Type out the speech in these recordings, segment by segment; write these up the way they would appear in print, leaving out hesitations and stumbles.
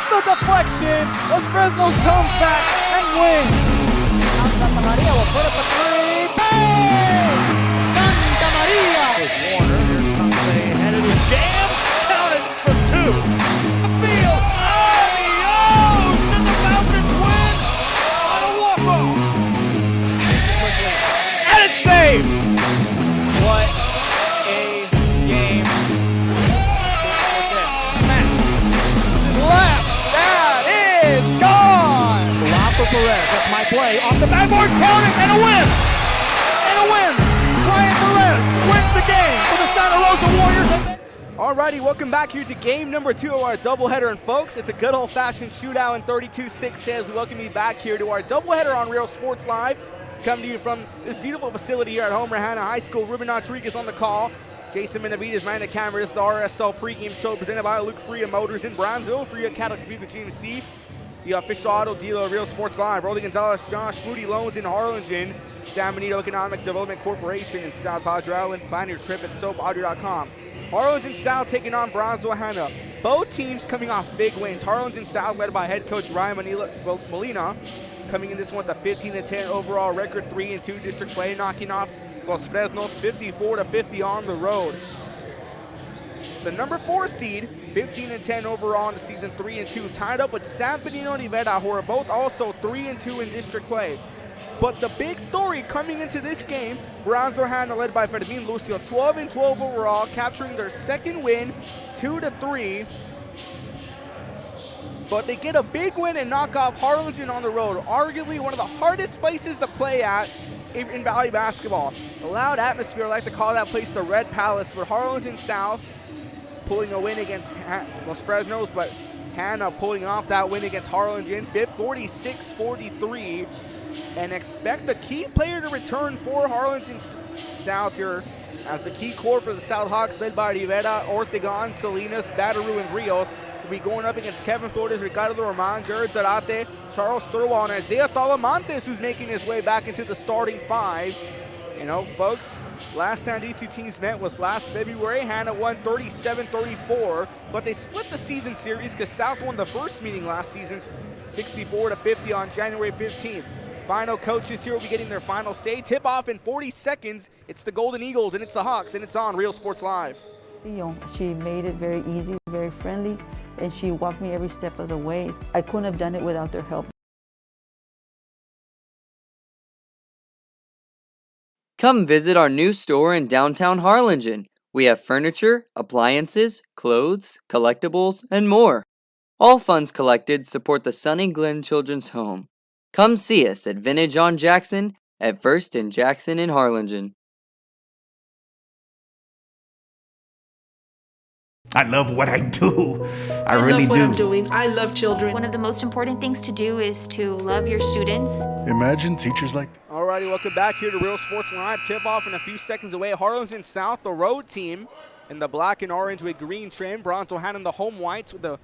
the deflection. Los Fresnos comes back and wins. Now Santa Maria will put up a three. Bang! Santa Maria! Here's Warner. Here comes the head of the jam. Counted for two. Field. Adios! And the Falcons win on a walk-off. And it's saved. What a game. Smack. To the left. That is gone. Lob for Perez. That's my play. Off the backboard. Count it. And a win. And a win. Brian Perez wins the game for the Santa Rosa Warriors. Alrighty, welcome back here to game number 2 of our doubleheader. And folks, it's a good old-fashioned shootout in 32-6 as we welcome you back here to our doubleheader on Real Sports Live. Coming to you from this beautiful facility here at Homer Hanna High School. Ruben Rodriguez on the call. Jason Benavides behind the camera. This is the RSL pregame show presented by Luke Freya Motors in Brownsville. Freya Cattle Computer GMC. The official auto dealer of Real Sports Live. Rolly Gonzalez, Josh Moody Loans in Harlingen. San Benito Economic Development Corporation in South Padre Island. Find your trip at soapaudio.com. Harlingen South taking on Brownsville Hanna. Both teams coming off big wins. Harlingen South led by head coach Ryan Molina. Coming in this one with a 15-10 overall record, 3-2 district play, knocking off Los Fresnos 54-50 on the road. The number 4 seed, 15-10 overall in the season, 3-2, tied up with San Benito and Rivera, who are both also 3-2 in district play. But the big story coming into this game, Brownsville Hanna led by Fermin Lucio, 12-12 overall, capturing their second win, 2-3. But they get a big win and knock off Harlingen on the road, arguably one of the hardest places to play at in Valley basketball. A loud atmosphere, I like to call that place the Red Palace, for Harlingen South pulling a win against Los Fresnos, but Hanna pulling off that win against Harlingen, 46-43. And expect the key player to return for Harlingen South here as the key core for the South Hawks, led by Rivera, Ortegon, Salinas, Batarou, and Rios, will be going up against Kevin Flores, Ricardo Roman, Jared Zarate, Charles Thurwall, and Isaiah Talamantes, who's making his way back into the starting 5. You know, folks, last time these two teams met was last February. Hanna won 37-34, but they split the season series because South won the first meeting last season, 64-50 on January 15th. Final coaches here will be getting their final say. Tip off in 40 seconds. It's the Golden Eagles and it's the Hawks, and it's on Real Sports Live. She made it very easy, very friendly, and she walked me every step of the way. I couldn't have done it without their help. Come visit our new store in downtown Harlingen. We have furniture, appliances, clothes, collectibles, and more. All funds collected support the Sunny Glen Children's Home. Come see us at Vintage on Jackson at First and Jackson in Harlingen. I love what I do. I really love what do. I'm doing. I love children. One of the most important things to do is to love your students. Imagine teachers like that. Alrighty, welcome back here to Real Sports Live. Tip off in a few seconds away. Harlingen South, the road team, in the black and orange with green trim. Brownsville Hanna in the home whites with the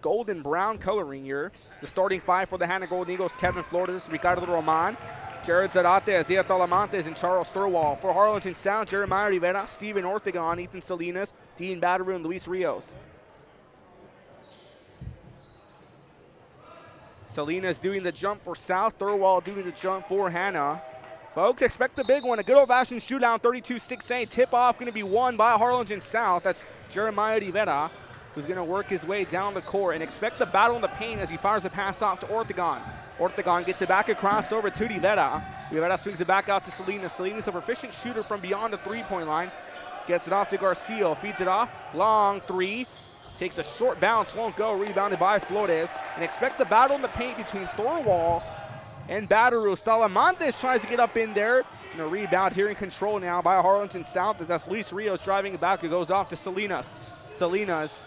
golden brown coloring here. The starting 5 for the Hanna Golden Eagles: Kevin Flores, Ricardo Roman, Jared Zarate, Isaiah Talamantes, and Charles Thurwall. For Harlingen South, Jeremiah Rivera, Steven Ortegon, Ethan Salinas, Dean Batarou, and Luis Rios. Salinas doing the jump for South, Thurwall doing the jump for Hanna. Folks, expect the big one, a good old-fashioned shootout, 32-6-8. Tip-off going to be won by Harlingen South. That's Jeremiah Rivera, who's going to work his way down the court. And expect the battle in the paint as he fires a pass off to Ortegon. Ortegon gets it back across over to Rivera. Rivera swings it back out to Salinas. Salinas, a proficient shooter from beyond the three-point line. Gets it off to Garcia, feeds it off. Long three. Takes a short bounce, won't go. Rebounded by Flores. And expect the battle in the paint between Thurwall and Batarou. Talamantes tries to get up in there. And a rebound here in control now by Harlingen South as that's Luis Rios driving it back. It goes off to Salinas. Salinas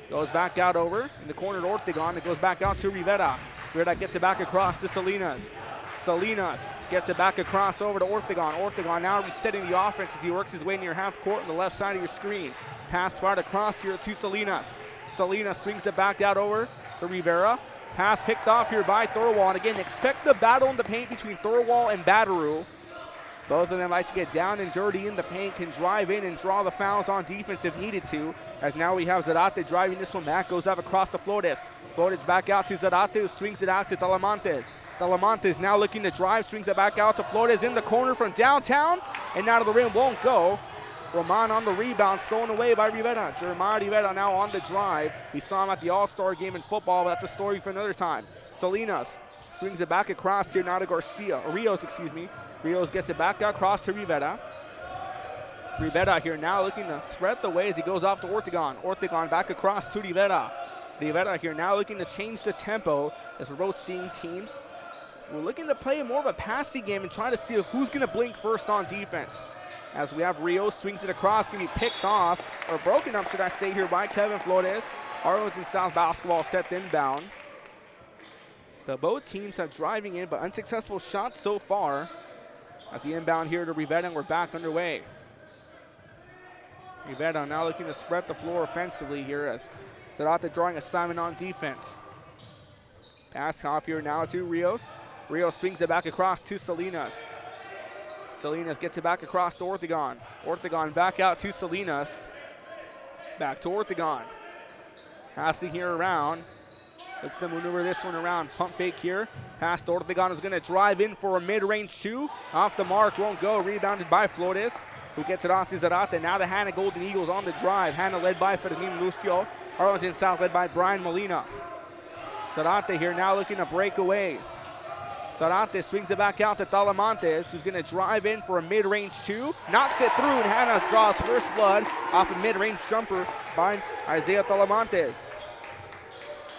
goes back out over in the corner to Ortegon. It goes back out to Rivera. Rivera gets it back across to Salinas. Salinas gets it back across over to Ortegon. Ortegon now resetting the offense as he works his way near half court on the left side of your screen. Pass fired across here to Salinas. Salinas swings it back out over to Rivera. Pass picked off here by Thurwall. And again, expect the battle in the paint between Thurwall and Batarou. Both of them like to get down and dirty in the paint, can drive in and draw the fouls on defense if needed to. As now we have Zarate driving this one back, goes up across to Flores. Flores back out to Zarate, who swings it out to Talamantes. Talamantes now looking to drive, swings it back out to Flores in the corner from downtown, and out of the rim won't go. Roman on the rebound, stolen away by Rivera. Jeremiah Rivera now on the drive. We saw him at the All-Star game in football, but that's a story for another time. Salinas swings it back across here now to Rios, excuse me. Rios gets it back across to Rivera. Rivera here now looking to spread the way as he goes off to Ortegon. Ortegon back across to Rivera. Rivera here now looking to change the tempo as we're both seeing teams. We're looking to play more of a passing game and try to see who's going to blink first on defense. As we have Rios swings it across, going to be picked off, or broken up, should I say, here by Kevin Flores. Arlington South basketball set inbound. So both teams have driving in, but unsuccessful shots so far. As the inbound here to Rivera, and we're back underway. Rivera now looking to spread the floor offensively here as Zarate drawing assignment on defense. Pass off here now to Rios. Rios swings it back across to Salinas. Salinas gets it back across to Ortegon. Ortegon back out to Salinas. Back to Ortegon. Passing here around. Looks to maneuver this one around. Pump fake here. Pass to Ortegon is going to drive in for a mid-range two. Off the mark, won't go. Rebounded by Flores, who gets it off to Zarate. Now the Hanna Golden Eagles on the drive. Hanna led by Ferdinand Lucio. Arlington South led by Brian Molina. Zarate here now looking to break away. Zarate swings it back out to Talamantes, who's going to drive in for a mid-range two. Knocks it through, and Hanna draws first blood off a mid-range jumper by Isaiah Talamantes.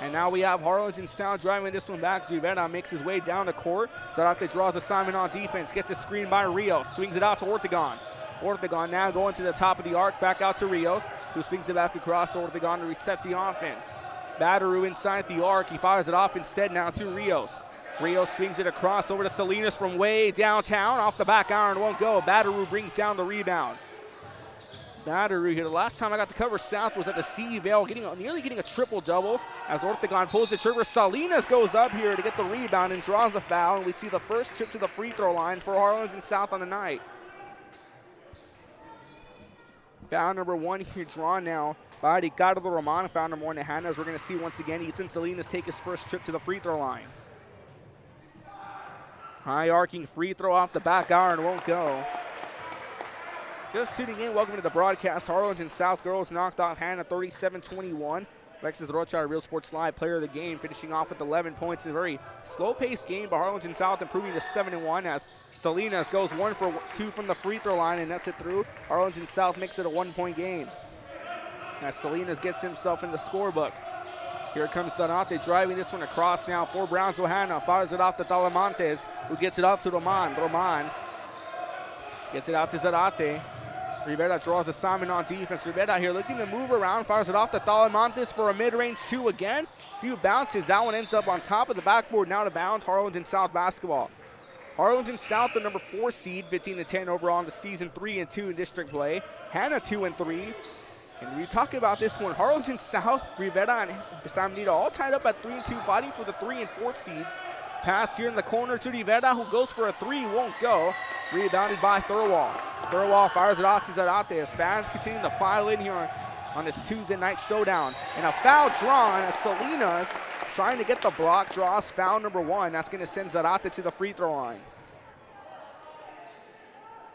And now we have Harlingen South driving this one back. Rivera makes his way down the court. Zarate draws assignment on defense, gets a screen by Rios, swings it out to Ortegon. Ortegon now going to the top of the arc, back out to Rios, who swings it back across to Ortegon to reset the offense. Bataru inside the arc, he fires it off instead now to Rios. Rios swings it across over to Salinas from way downtown, off the back iron, won't go. Bataru brings down the rebound. Bataru here, the last time I got to cover South was at the CE Vale, nearly getting a triple-double as Ortegon pulls the trigger. Salinas goes up here to get the rebound and draws a foul, and we see the first trip to the free throw line for Harlingen South on the night. Foul number one here drawn now by Ricardo Roman. Foul number one to Hanna, as we're going to see once again Ethan Salinas take his first trip to the free throw line. High arcing free throw off the back iron, won't go. Just tuning in, welcome to the broadcast. Harlingen South girls knocked off Hanna 37-21. Alexis Rocha, our Real Sports Live player of the game, finishing off with 11 points in a very slow-paced game, but Harlingen South improving to 7-1 as Salinas goes 1 for 2 from the free throw line and nets it through. Harlingen South makes it a 1-point game. As Salinas gets himself in the scorebook. Here comes Zarate driving this one across now for Brownsville. Hanna fires it off to Talamantes, who gets it off to Roman. Roman gets it out to Zarate. Rivera draws assignment on defense. Rivera here looking to move around, fires it off to Talamantes for a mid-range two again. Few bounces, that one ends up on top of the backboard, now to bounds. Harlingen South basketball. Harlingen South, the number 4 seed, 15-10 overall in the season, 3-2 in district play. Hanna 2-3. And we talk about this one, Harlingen South, Rivera and Sam Nita all tied up at 3-2, fighting for the 3 and 4 seeds. Pass here in the corner to Rivera, who goes for a 3, won't go. Rebounded by Thurwall. Thurwall fires it off to Zarate as fans continue to file in here on this Tuesday night showdown. And a foul drawn as Salinas trying to get the block, draws foul number 1. That's going to send Zarate to the free throw line.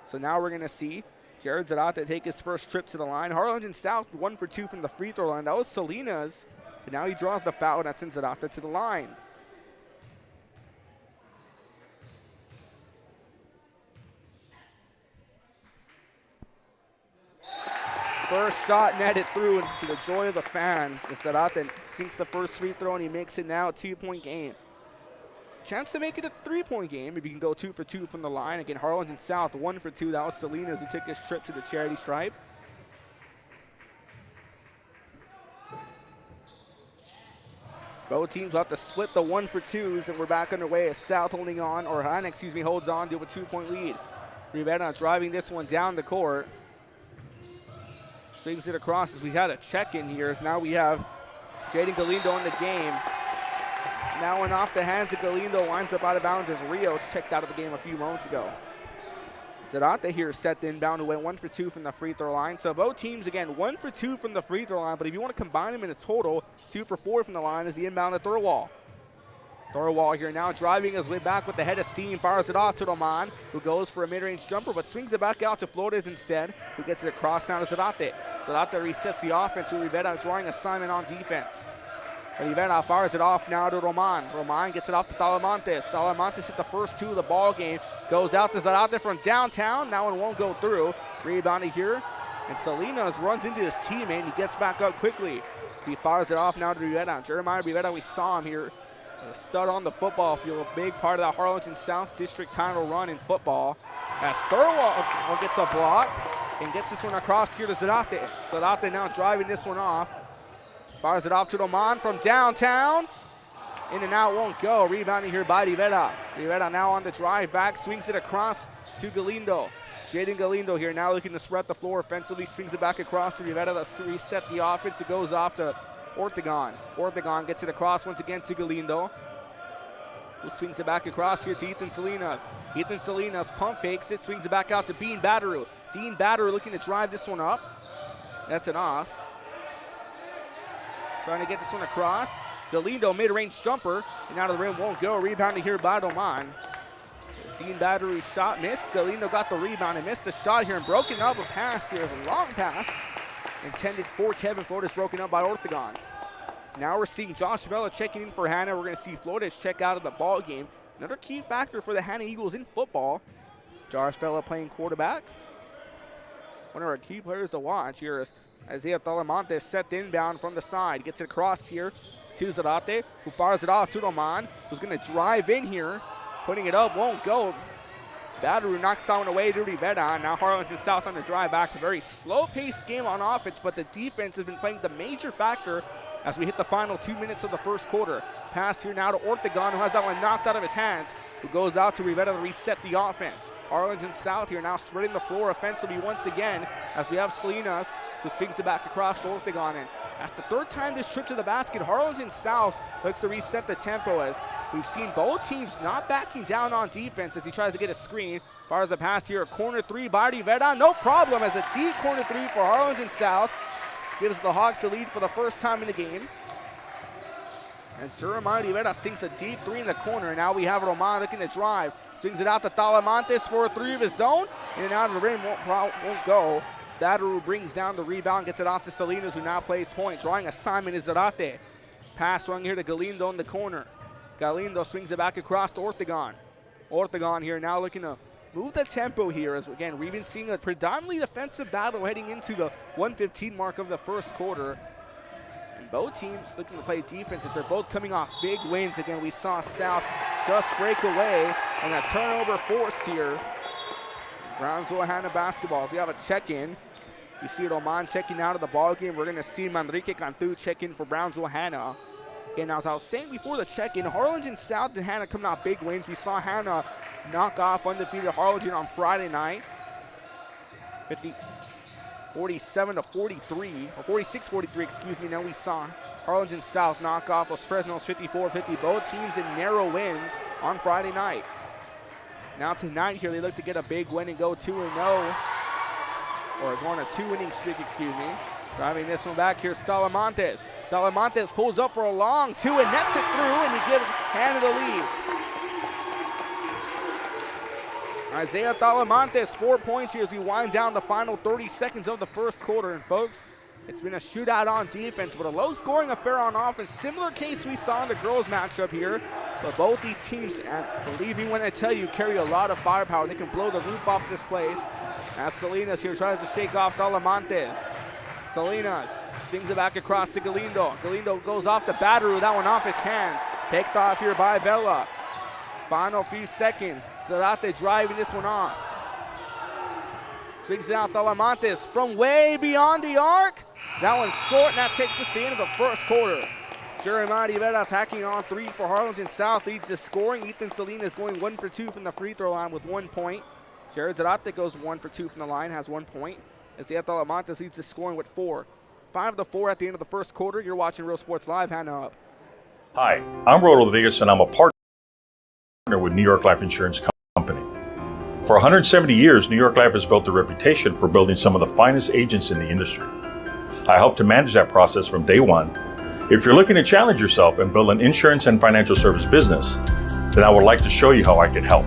So now we're going to see Jared Zarate take his first trip to the line. Harlingen South 1 for 2 from the free throw line. That was Salinas, but now he draws the foul, and that sends Zarate to the line. First shot netted through, and to the joy of the fans, Zarate sinks the first free throw, and he makes it now a 2-point game. Chance to make it a 3-point game if you can go 2 for 2 from the line. Again, Harlingen South 1 for 2. That was Salinas who took his trip to the charity stripe. Both teams will have to split the 1 for 2s, and we're back underway as South holding on, or Hanna, holds on to a 2-point lead. Rivera driving this one down the court. Swings it across as we had a check-in here. As now we have Jaden Galindo in the game. Now one off the hands of Galindo, winds up out of bounds as Rios checked out of the game a few moments ago. Zarate here set the inbound, who went 1 for 2 from the free throw line. So both teams, again, 1 for 2 from the free throw line, but if you want to combine them in a total, 2 for 4 from the line is the inbound to Thurwall. Thurwall here now driving his way back with the head of steam, fires it off to Roman, who goes for a mid-range jumper, but swings it back out to Flores instead, who gets it across now to Zarate. Zarate resets the offense with Rivera drawing assignment on defense. Rivera fires it off now to Roman. Roman gets it off to Talamantes. Talamantes hit the first 2 of the ball game. Goes out to Zarate from downtown. That one won't go through. Rebounded here. And Salinas runs into his teammate, and he gets back up quickly. So he fires it off now to Rivera. Jeremiah Rivera, we saw him here. A stud on the football field. A big part of that Harlingen South District title run in football. As Thurwall gets a block and gets this one across here to Zarate. Zarate now driving this one off. Fires it off to Roman from downtown. In and out won't go. Rebounding here by Rivera. Rivera now on the drive back. Swings it across to Galindo. Jaden Galindo here now looking to spread the floor offensively. Swings it back across to Rivera to reset the offense. It goes off to Ortegon. Ortegon gets it across once again to Galindo, who swings it back across here to Ethan Salinas. Ethan Salinas pump fakes it. Swings it back out to Dean Batteru. Dean Batteru looking to drive this one up. That's an off. Trying to get this one across. Galindo mid-range jumper, and out of the rim won't go. Rebounded here by Roman. Dean Batteru's shot missed. Galindo got the rebound and missed the shot here and broken up a pass here. A long pass intended for Kevin Flores, broken up by Ortegon. Now we're seeing Josh Bella checking in for Hanna. We're going to see Flores check out of the ball game. Another key factor for the Hanna Eagles in football. Josh Bella playing quarterback. One of our key players to watch here is Isaiah Talamantes, set the inbound from the side. Gets it across here to Zarate, who fires it off to Roman, who's going to drive in here. Putting it up, won't go. Batteru knocks that one away to Rivera. Now Harlingen South on the drive back. A very slow-paced game on offense, but the defense has been playing the major factor as we hit the final 2 minutes of the first quarter. Pass here now to Ortegon, who has that one knocked out of his hands, who goes out to Rivera to reset the offense. Harlingen South here now spreading the floor offensively once again as we have Salinas, who swings it back across to Ortegon. And that's the 3rd time this trip to the basket. Harlingen South looks to reset the tempo as we've seen both teams not backing down on defense as he tries to get a screen. Fires a pass here, a corner 3 by Rivera. No problem as a deep corner 3 for Harlingen South. Gives the Hawks the lead for the first time in the game. As Jeremiah Rivera sinks a deep 3 in the corner. Now we have Roman looking to drive. Swings it out to Talamantes for a 3 of his own. In and out of the rim, won't go. Batteru brings down the rebound, gets it off to Salinas, who now plays point. Drawing assignment is Zarate. Pass swung here to Galindo in the corner. Galindo swings it back across to Ortegon. Ortegon here now looking to move the tempo here as, again, we've been seeing a predominantly defensive battle heading into the 1:15 mark of the first quarter. And both teams looking to play defense as they're both coming off big wins. Again, we saw South just break away and a turnover forced here. Brownsville Hanna basketball. If we have a check-in, you see Roman checking out of the ball game. We're going to see Manrique Cantu check in for Brownsville Hanna. Again, as I was saying before the check-in, Harlingen South and Hanna coming off big wins. We saw Hanna knock off undefeated Harlingen on Friday night. 47-43, or 46-43, excuse me. Now we saw Harlingen South knock off Los Fresnos 54-50. Both teams in narrow wins on Friday night. Now tonight here, they look to get a big win and go 2-0, or go on a 2-winning streak, excuse me. Driving this one back here is Talamantes. Talamantes pulls up for a long 2 and nets it through, and he gives Hanna the lead. Isaiah Talamantes, 4 points here as we wind down the final 30 seconds of the first quarter. And folks, it's been a shootout on defense, but a low-scoring affair on offense. Similar case we saw in the girls matchup here. But both these teams, and believe me when I tell you, carry a lot of firepower. They can blow the roof off this place. As Salinas here tries to shake off Talamantes. Salinas swings it back across to Galindo. Galindo goes off the Batteru, that one off his hands. Picked off here by Vela. Final few seconds. Zarate driving this one off. Swings it out Talamantes from way beyond the arc. That one's short, and that takes us to the end of the first quarter. Jeremiah Rivera attacking on 3 for Harlingen South, leads the scoring. Ethan Salinas going 1 for 2 from the free throw line with 1 point. Jared Zarate goes 1 for 2 from the line, has 1 point. Isaiah Talamantes leads the scoring with 4. 5-4 at the end of the first quarter. You're watching Real Sports Live. Hanna up. Hi, I'm Rodo Rodriguez, and I'm a partner with New York Life Insurance Company. For 170 years, New York Life has built a reputation for building some of the finest agents in the industry. I help to manage that process from day one. If you're looking to challenge yourself and build an insurance and financial service business, then I would like to show you how I can help.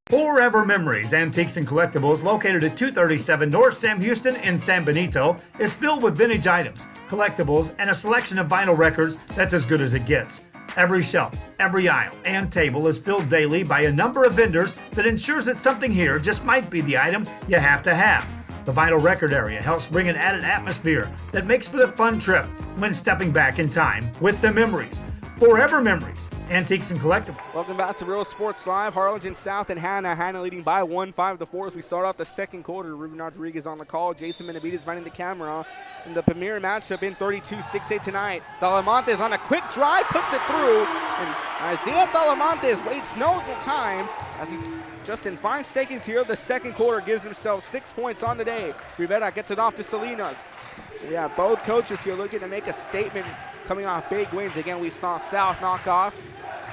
Forever Memories, Antiques and Collectibles, located at 237 North Sam Houston in San Benito, is filled with vintage items, collectibles, and a selection of vinyl records that's as good as it gets. Every shelf, every aisle, and table is filled daily by a number of vendors that ensures that something here just might be the item you have to have. The vinyl record area helps bring an added atmosphere that makes for a fun trip when stepping back in time with the memories. Forever Memories, Antiques and Collectibles. Welcome back to Real Sports Live. Harlingen South and Hanna. Hanna leading by 1, 5-4 as we start off the second quarter. Ruben Rodriguez on the call. Jason Benavidez running the camera. In the premier matchup in 32-6A tonight. Talamantes on a quick drive, puts it through. And Isaiah Talamantes waits no time as he just in 5 seconds here of the second quarter gives himself 6 points on the day. Rivera gets it off to Salinas. So yeah, both coaches here looking to make a statement coming off big wins. Again, we saw South knock off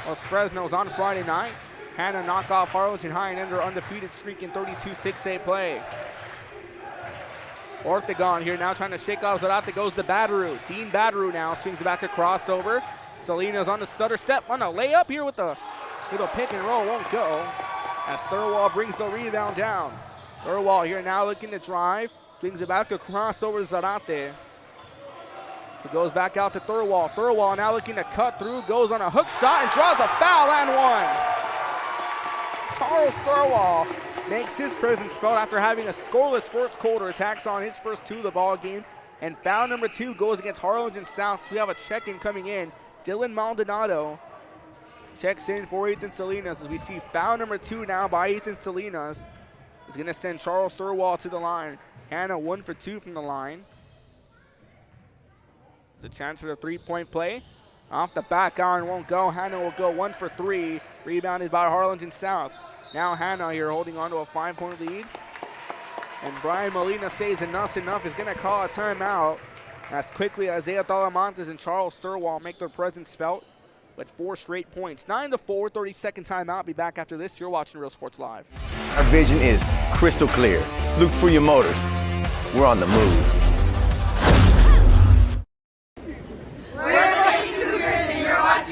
Los Fresnos on Friday night. Hanna knock off Harlingen High and end their undefeated streak in 32-6A play. Ortegon here now trying to shake off Zarate, goes to Badaru. Dean Badaru now swings it back a crossover. Salinas on the stutter step, on a layup here with a little pick and roll, won't go. As Thurwall brings the rebound down. Thurwall here now looking to drive, swings it back across over Zarate. It goes back out to Thurwall. Thurwall now looking to cut through, goes on a hook shot and draws a foul and one. Charles Thurwall makes his presence felt after having a scoreless first quarter, attacks on his first 2 of the ball game. And foul number 2 goes against Harlingen South. So we have a check-in coming in. Dylan Maldonado checks in for Ethan Salinas as we see foul number 2 now by Ethan Salinas. Is going to send Charles Thurwall to the line. Hanna 1 for 2 from the line. A chance for the 3-point play. Off the back iron, won't go. Hanna will go 1 for 3. Rebounded by Harlingen South. Now Hanna here holding on to a 5-point lead. And Brian Molina says enough's enough. Is going to call a timeout. As quickly Isaiah Talamantes and Charles Thurwall make their presence felt with 4 straight points. 9-4, 32nd timeout. Be back after this. You're watching Real Sports Live. Our vision is crystal clear. Look for your motors. We're on the move.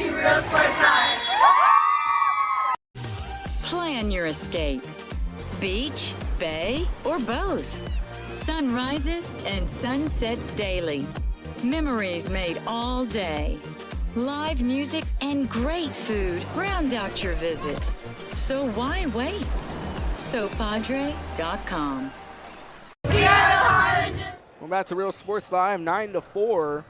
Real Sports Live. Plan your escape. Beach, bay, or both. Sunrises and sunsets daily. Memories made all day. Live music and great food round out your visit. So why wait? SoPadre.com. We're back to Real Sports Live, 9-4.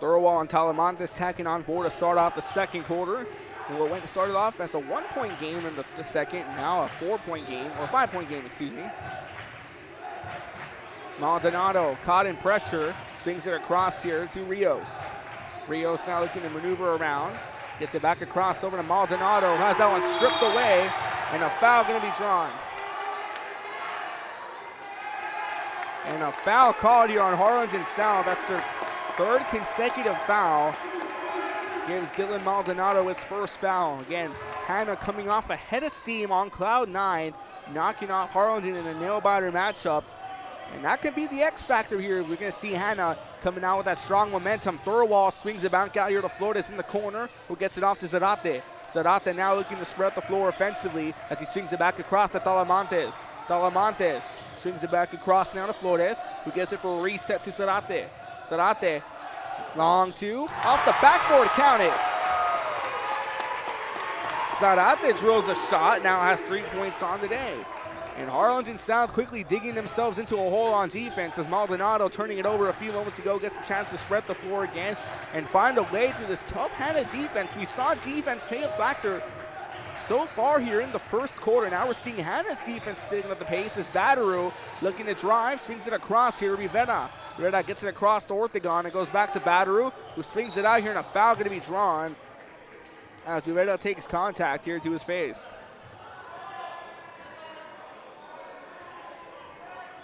Thurwall and Talamantes tacking on board to start off the second quarter. And what started off as a 1-point game in the second, now a 4-point game, or 5-point game, excuse me. Maldonado caught in pressure, swings it across here to Rios. Rios now looking to maneuver around, gets it back across over to Maldonado, has that one stripped away, and a foul going to be drawn. And a foul called here on Harlingen South. That's their 3rd consecutive foul. Gives Dylan Maldonado his first foul. Again, Hanna coming off a head of steam on cloud 9, knocking off Harlingen in a nail-biter matchup. And that could be the X factor here. We're going to see Hanna coming out with that strong momentum. Thurwall swings it back out here to Flores in the corner, who gets it off to Zarate. Zarate now looking to spread the floor offensively as he swings it back across to Talamantes. Talamantes swings it back across now to Flores, who gets it for a reset to Zarate. Zarate, long 2, off the backboard, count it. Zarate drills a shot, now has 3 points on the day. And Harlingen South quickly digging themselves into a hole on defense as Maldonado, turning it over a few moments ago, gets a chance to spread the floor again and find a way through this tough Hanna defense. We saw defense play a factor so far here in the first quarter. Now we're seeing Hanna's defense sticking at the pace as Badaru looking to drive, swings it across here. Rivera gets it across to Ortegon. It goes back to Badaru, who swings it out here, and a foul going to be drawn as Rivera takes contact here to his face.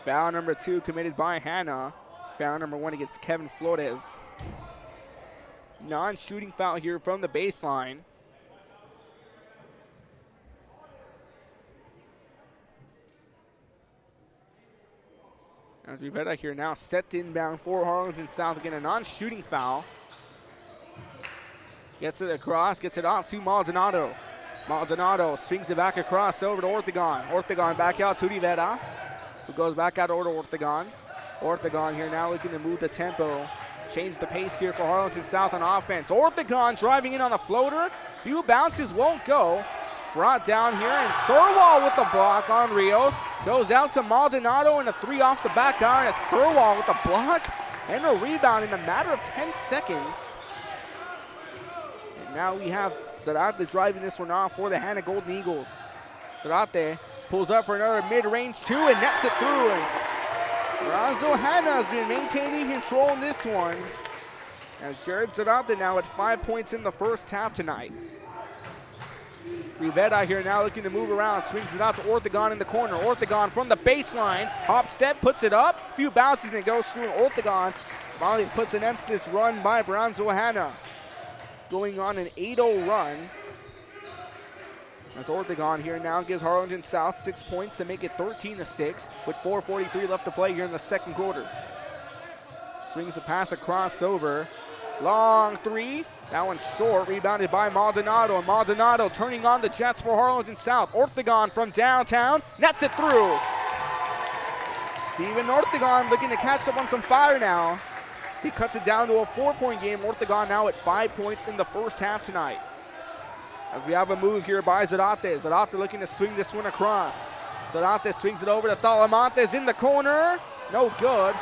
Foul number 2 committed by Hanna. Foul number 1 against Kevin Flores. Non-shooting foul here from the baseline. As Rivera here now set to inbound for Harlingen South. Again, a non-shooting foul. Gets it across, gets it off to Maldonado. Maldonado swings it back across over to Ortegon. Ortegon back out to Rivera, who goes back out over to Ortegon. Ortegon here now looking to move the tempo. Change the pace here for Harlingen South on offense. Ortegon driving in on a floater. Few bounces won't go. Brought down here, and Thurwall with the block on Rios. Goes out to Maldonado, and a 3 off the back iron as Thurwall with a block and a rebound in a matter of 10 seconds. And now we have Zarate driving this one off for the Hanna Golden Eagles. Zarate pulls up for another mid-range 2 and nets it through. Brownsville Hanna has been maintaining control in this one, as Jared Zarate now at 5 points in the first half tonight. Rivera here now looking to move around, swings it out to Ortegon in the corner. Ortegon from the baseline, hop step, puts it up, few bounces and it goes through. Ortegon finally puts an end to this run by Brownsville Hanna, going on an 8-0 run. As Ortegon here now gives Harlingen South 6 points to make it 13-6 with 4:43 left to play here in the second quarter. Swings the pass across over. Long 3, that one's short, rebounded by Maldonado. And Maldonado turning on the Jets for Harlingen South. Ortegon from downtown, nets it through. Steven Ortegon looking to catch up on some fire now. As he cuts it down to a 4-point game. Ortegon now at 5 points in the first half tonight. As we have a move here by Zarate. Zarate looking to swing this one across. Zarate swings it over to Talamantes in the corner. No good.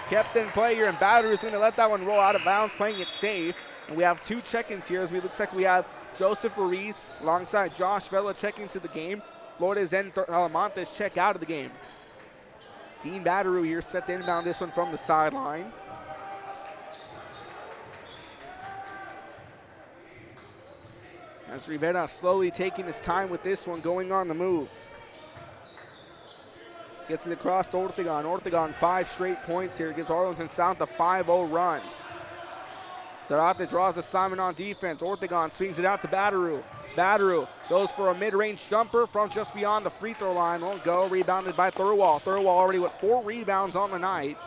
Kept in play here, and Battery is going to let that one roll out of bounds, playing it safe. And we have 2 check-ins here, as it looks like we have Joseph Ruiz alongside Josh Vela checking into the game. Flores and Talamantes check out of the game. Dean Battery here set to inbound this one from the sideline. As Rivera slowly taking his time with this one, going on the move. Gets it across to Ortegon. Ortegon 5 straight points here. Gives Harlingen South a 5-0 run. Zarate draws assignment on defense. Ortegon swings it out to Badaru. Badaru goes for a mid-range jumper from just beyond the free throw line. Won't go. Rebounded by Thurwall. Thurwall already with 4 rebounds on the night.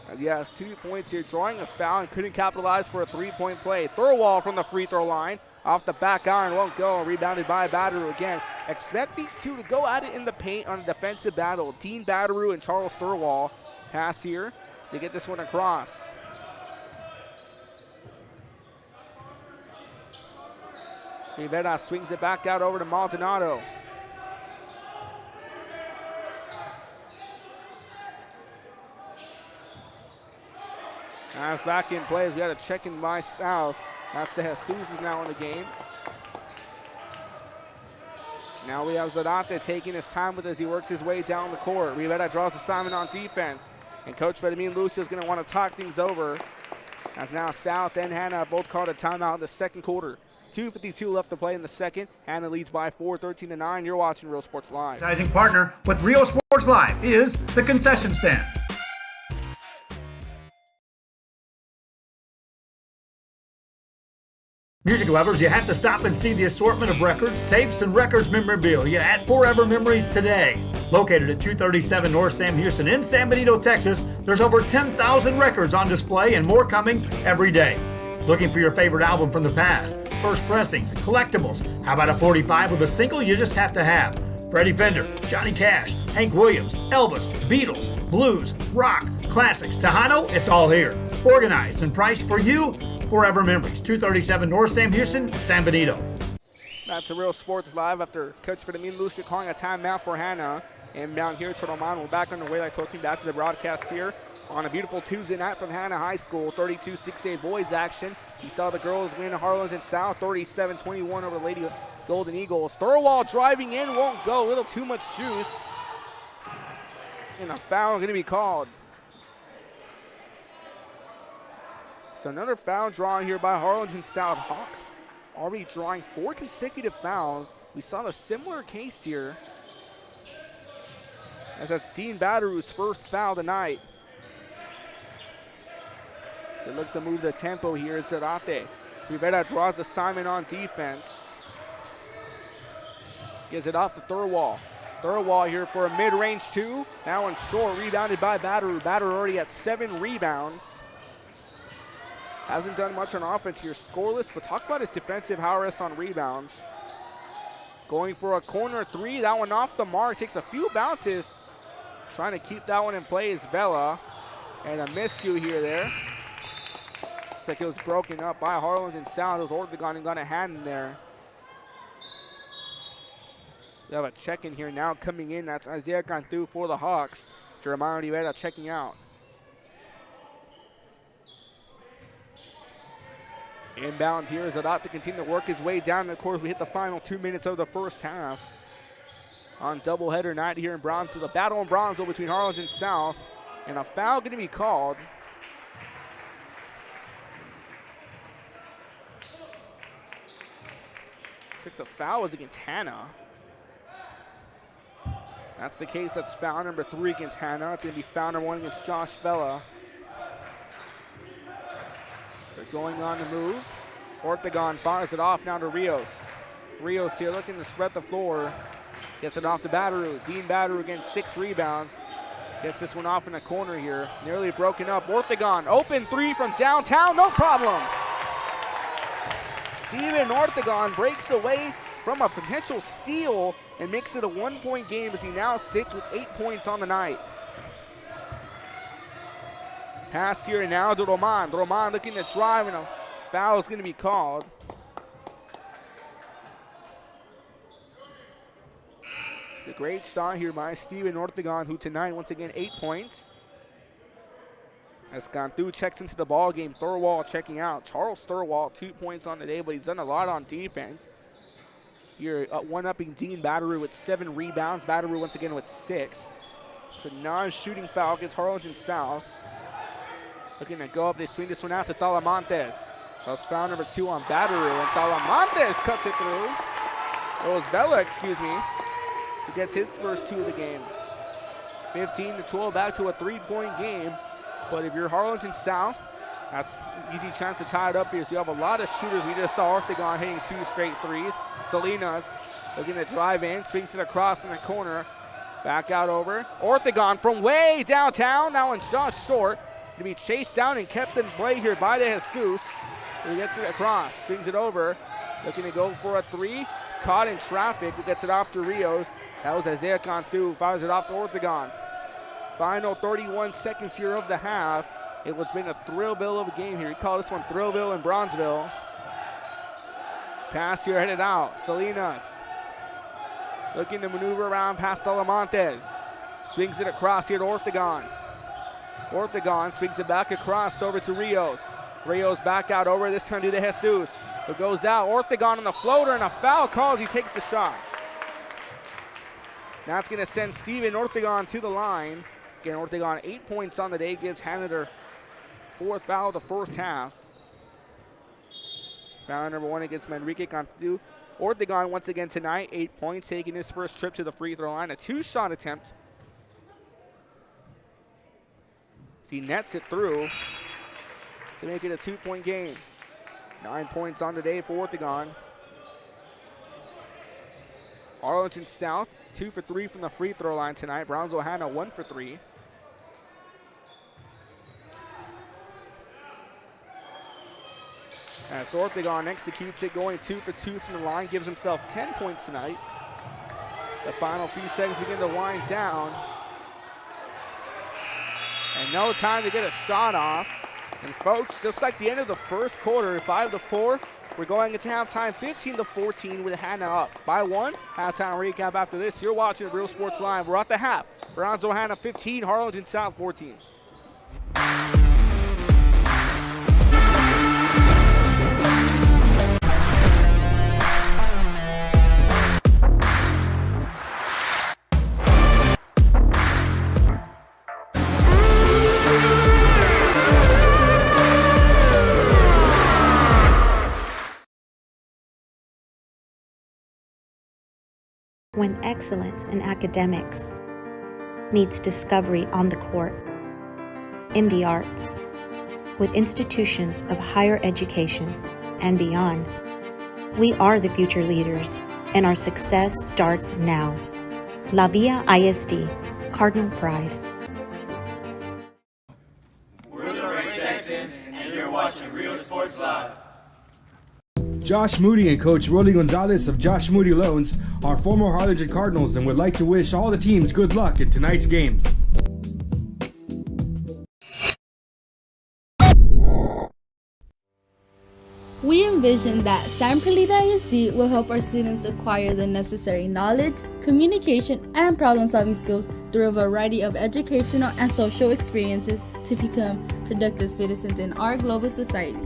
As he has 2 points here, drawing a foul and couldn't capitalize for a 3-point play. Thurwall from the free throw line. Off the back iron, won't go. Rebounded by Badaru again. Expect these two to go at it in the paint on a defensive battle. Dean Badaru and Charles Thurwall. Pass here to get this one across. Rivera swings it back out over to Maldonado. Pass back in play as we had a check in by South. That's the Jesus who's now in the game. Now we have Zarate taking his time with as he works his way down the court. Rivera draws assignment on defense. And Coach Fedemine Lucio is going to want to talk things over. As now South and Hanna both called a timeout in the second quarter. 2:52 left to play in the second. Hanna leads by 4, 13-9. You're watching Real Sports Live. Advertising partner with Real Sports Live is the concession stand. Music lovers, you have to stop and see the assortment of records, tapes, and records memorabilia at Forever Memories today. Located at 237 North Sam Houston in San Benito, Texas, there's over 10,000 records on display and more coming every day. Looking for your favorite album from the past, first pressings, collectibles? How about a 45 with a single you just have to have? Freddie Fender, Johnny Cash, Hank Williams, Elvis, Beatles, blues, rock, classics, Tejano, it's all here. Organized and priced for you. Forever Memories, 237 North Sam Houston, San Benito. That's a Real Sports Live after Coach Fedemine Lucio calling a timeout for Hanna. And down here, Totalman, we're back underway, like talking back to the broadcast here on a beautiful Tuesday night from Hanna High School. 32-6A boys action. You saw the girls win Harlingen South 37-21 over Lady Golden Eagles. Thurwall driving in, won't go. A little too much juice. And a foul going to be called. So another foul drawn here by Harlingen South. Hawks already drawing 4 consecutive fouls. We saw a similar case here as that's Dean Batteru's first foul tonight. So look to move the tempo here is Zarate. Rivera draws assignment on defense. Gives it off to Thurwall. Thurwall here for a mid-range two. That one short, rebounded by Batteru. Batteru already at 7 rebounds. Hasn't done much on offense here. Scoreless, but talk about his defensive prowess on rebounds. Going for a corner three. That one off the mark. Takes a few bounces. Trying to keep that one in play is Vela. And a miscue here there. Looks like it was broken up by Harlingen South. It was Ortegon and got a hand in there. We have a check-in here now coming in. That's Isaiah Cantu for the Hawks. Jeremiah Rivera checking out. Inbound here is about to continue to work his way down. And of course, we hit the final 2 minutes of the first half. On doubleheader night here in Brownsville. The battle in Brownsville between Harlingen South. And a foul going to be called. Looks like the foul was against Hanna. That's the case. That's foul number 3 against Hanna. It's going to be foul number 1 against Josh Vela. So going on the move. Ortegon fires it off now to Rios. Rios here looking to spread the floor. Gets it off to Batteru. Dean Batteru against 6 rebounds. Gets this one off in the corner here. Nearly broken up. Ortegon, open 3 from downtown. No problem. Steven Ortegon breaks away from a potential steal and makes it a 1-point game as he now sits with 8 points on the night. Pass here now to Roman. Roman looking to drive, and a foul is going to be called. It's a great shot here by Steven Ortegon, who tonight, once again, 8 points. As Cantu checks into the ball game, Thurwall checking out. Charles Thurwall, 2 points on the day, but he's done a lot on defense. Here, one-upping Dean Batteru with 7 rebounds. Batteru once again with 6. It's a non-shooting foul against Harlingen South. Looking to go up, they swing this one out to Talamantes. That was foul number 2 on Batteru, and Talamantes cuts it through. It was Vela, excuse me, who gets his first 2 of the game. 15-12, back to a 3-point game. But if you're Harlingen South, that's an easy chance to tie it up here. So you have a lot of shooters. We just saw Ortegon hitting 2 straight threes. Salinas looking to drive in, swings it across in the corner. Back out over. Ortegon from way downtown. That one's just short. To be chased down and kept in play here by De Jesus. He gets it across, swings it over. Looking to go for a 3. Caught in traffic. Who gets it off to Rios. That was Isaiah Cantu. Fires it off to Ortegon. Final 31 seconds here of the half. It was been a Thrillville of a game here. We call this one Thrillville in Brownsville. Pass here headed out. Salinas looking to maneuver around past Talamantes. Swings it across here to Ortegon. Ortegon swings it back across over to Rios. Rios back out over, this time to De Jesus. It goes out. Ortegon on the floater, and a foul call as he takes the shot. Now it's going to send Steven Ortegon to the line. Again, Ortegon 8 points on the day, gives Hanna their 4th foul of the first half. Foul number 1 against Manrique Cantu. Ortegon once again tonight, 8 points, taking his first trip to the free throw line. A 2-shot attempt. He nets it through to make it a 2-point game. 9 points on the day for Ortegon. Arlington South, 2 for 3 from the free throw line tonight. Brownsville Hanna, 1 for 3. As Ortegon executes it, going 2 for 2 from the line, gives himself 10 points tonight. The final few seconds begin to wind down. And no time to get a shot off. And folks, just like the end of the first quarter, 5-4, we're going into halftime 15-14 with Hanna up by 1. Halftime recap after this. You're watching Real Sports Live. We're at the half. Brownsville Hanna 15, Harlingen South 14. When excellence in academics, meets discovery on the court, in the arts, with institutions of higher education and beyond. We are the future leaders, and our success starts now. La Via ISD, Cardinal Pride. We're the Red Texans, and you're watching Real Sports Live. Josh Moody and Coach Rolly Gonzalez of Josh Moody Loans are former Harlingen Cardinals and would like to wish all the teams good luck in tonight's games. We envision that San Perlita ISD will help our students acquire the necessary knowledge, communication, and problem-solving skills through a variety of educational and social experiences to become productive citizens in our global society.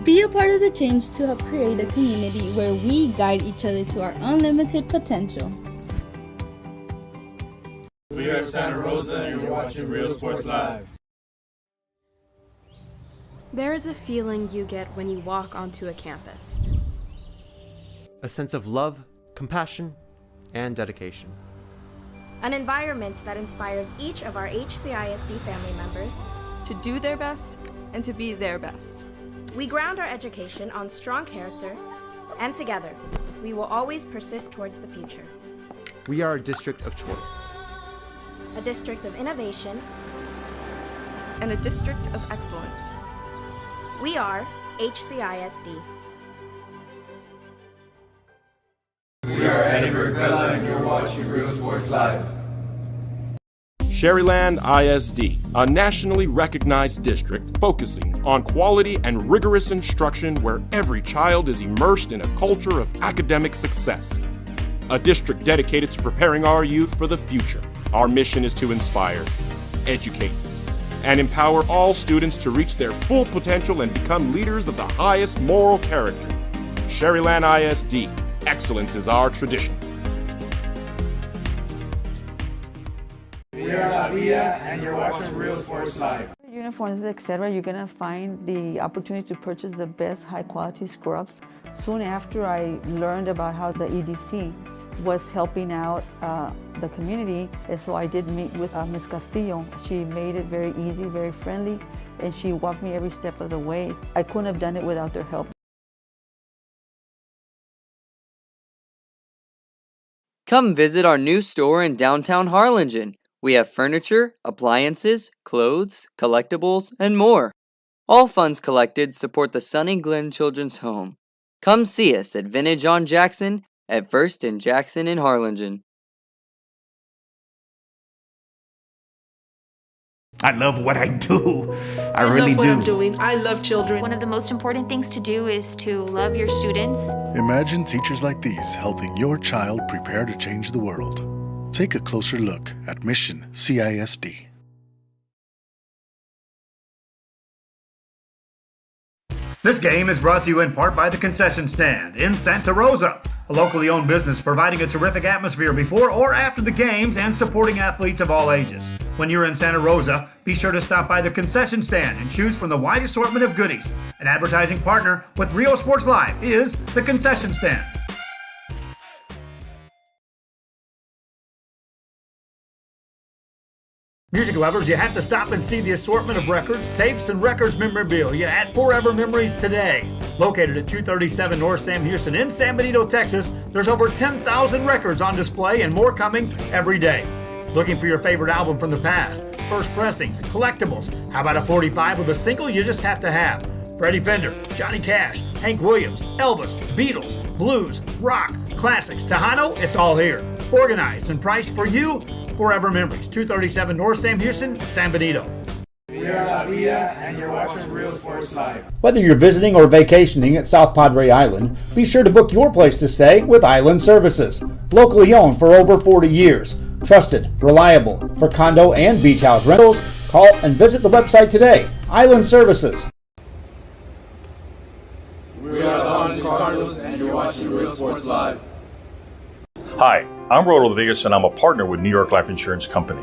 Be a part of the change to help create a community where we guide each other to our unlimited potential. We are Santa Rosa, and you're watching Real Sports Live. There is a feeling you get when you walk onto a campus. A sense of love, compassion, and dedication. An environment that inspires each of our HCISD family members to do their best and to be their best. We ground our education on strong character, and together, we will always persist towards the future. We are a district of choice. A district of innovation. And a district of excellence. We are HCISD. We are Edinburgh Bella, and you're watching Real Sports Live. Sherryland ISD, a nationally recognized district focusing on quality and rigorous instruction where every child is immersed in a culture of academic success. A district dedicated to preparing our youth for the future. Our mission is to inspire, educate, and empower all students to reach their full potential and become leaders of the highest moral character. Sherryland ISD, excellence is our tradition. We are La Via, and you're watching Real Sports Live. Uniforms, etc., you're going to find the opportunity to purchase the best high-quality scrubs. Soon after I learned about how the EDC was helping out the community, and so I did meet with Ms. Castillo. She made it very easy, very friendly, and she walked me every step of the way. I couldn't have done it without their help. Come visit our new store in downtown Harlingen. We have furniture, appliances, clothes, collectibles, and more. All funds collected support the Sunny Glen Children's Home. Come see us at Vintage on Jackson at First and Jackson in Harlingen. I love what I do. I really love what do. I'm doing. I love children. One of the most important things to do is to love your students. Imagine teachers like these helping your child prepare to change the world. Take a closer look at Mission CISD. This game is brought to you in part by the Concession Stand in Santa Rosa, a locally owned business providing a terrific atmosphere before or after the games and supporting athletes of all ages. When you're in Santa Rosa, be sure to stop by the Concession Stand and choose from the wide assortment of goodies. An advertising partner with Real Sports Live is the Concession Stand. Music lovers, you have to stop and see the assortment of records, tapes, and records memorabilia at Forever Memories today. Located at 237 North Sam Houston in San Benito, Texas, there's over 10,000 records on display and more coming every day. Looking for your favorite album from the past, first pressings, collectibles. How about a 45 with a single you just have to have? Freddie Fender, Johnny Cash, Hank Williams, Elvis, Beatles, blues, rock, classics, Tejano, it's all here. Organized and priced for you. Forever Memories, 237 North Sam Houston, San Benito. We are La Via, and you're watching Real Sports Live. Whether you're visiting or vacationing at South Padre Island, be sure to book your place to stay with Island Services. Locally owned for over 40 years. Trusted, reliable for condo and beach house rentals. Call and visit the website today. Island Services. We are the Harlingen Cardinals, and you're watching Real Sports Live. Hi, I'm Rollo Rodriguez, and I'm a partner with New York Life Insurance Company.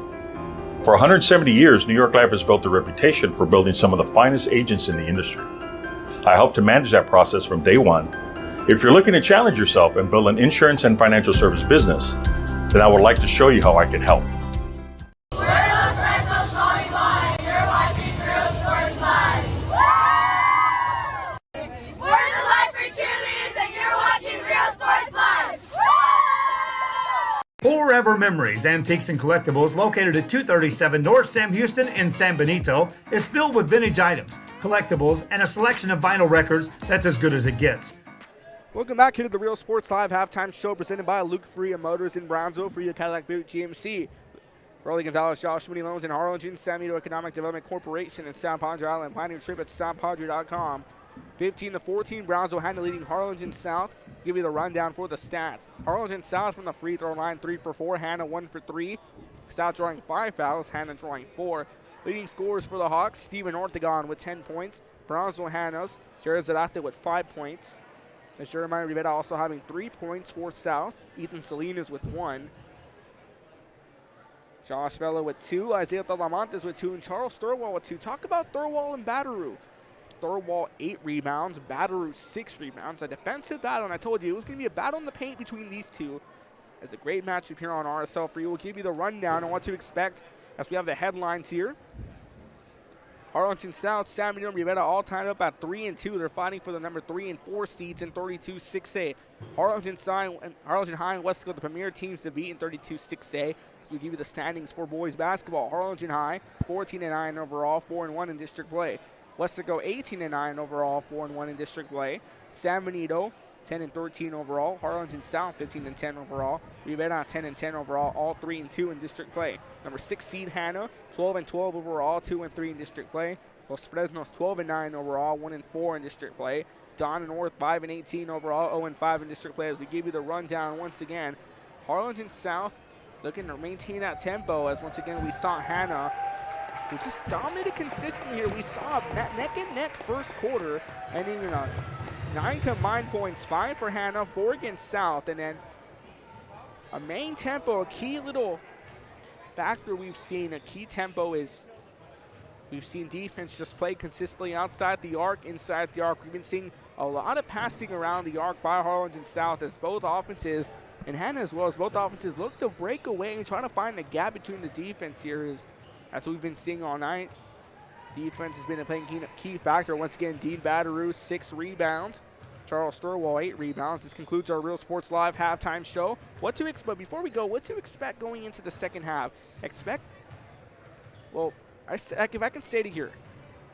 For 170 years, New York Life has built a reputation for building some of the finest agents in the industry. I help to manage that process from day one. If you're looking to challenge yourself and build an insurance and financial service business, then I would like to show you how I can help. Forever Memories, Antiques and Collectibles, located at 237 North Sam Houston in San Benito, is filled with vintage items, collectibles, and a selection of vinyl records that's as good as it gets. Welcome back here to the Real Sports Live halftime show presented by Luke Freya Motors in Brownsville, Freya Cadillac Buick GMC. Rolly Gonzalez, Josh Moody Loans in Harlingen, San Benito Economic Development Corporation in San Padre Island. Plan your trip at sanpadre.com. 15-14, Brownsville Hanna leading Harlingen South. Give you the rundown for the stats. Harlingen South from the free throw line, 3 for 4. Hanna 1 for 3. South drawing 5 fouls. Hanna drawing 4. Leading scorers for the Hawks, Steven Ortegon with 10 points. Brownsville Hanna's Jared Zarate with 5 points. As Jeremiah Rivera also having 3 points for South. Ethan Salinas with 1. Josh Vela with 2. Isaiah Talamantes with 2. And Charles Thurwall with 2. Talk about Thurwall and Batteroo. Thurwall 8 rebounds, Batteroo 6 rebounds. A defensive battle, and I told you it was going to be a battle in the paint between these two. It's a great matchup here on RSL for you. We'll give you the rundown on what to expect as we have the headlines here. Harlingen South, San Benito, Rivera all tied up at 3 and 2. They're fighting for the number 3 and 4 seeds in 32-6A. Harlingen High and Wesco, the premier teams to beat in 32-6A. So we give you the standings for boys basketball. Harlingen High, 14-9 overall, 4-1 in district play. Wesco 18-9 overall, 4-1 in district play. San Benito 10-13 overall. Harlingen South 15-10 overall. Rivera 10-10 overall, all 3-2 in district play. Number 6 seed Hanna 12-12 overall, 2-3 in district play. Los Fresnos 12-9 overall, 1-4 in district play. Don North 5-18 overall, 0-5 in district play. As we give you the rundown once again, Harlingen South looking to maintain that tempo as once again we saw Hanna who just dominated consistently here. We saw neck and neck first quarter, ending in 9 combined points, 5 for Hanna, 4 against South, and then a main tempo, a key little factor we've seen, a key tempo is we've seen defense just play consistently outside the arc, inside the arc. We've been seeing a lot of passing around the arc by Harlingen South as both offenses, and Hanna as well, as both offenses look to break away and try to find the gap between the defense here. That's what we've been seeing all night. Defense has been a playing key factor. Once again, Dean Batteroo, 6 rebounds. Charles Thurwall, 8 rebounds. This concludes our Real Sports Live halftime show. But before we go, what to expect going into the second half? Well, if I can state it here,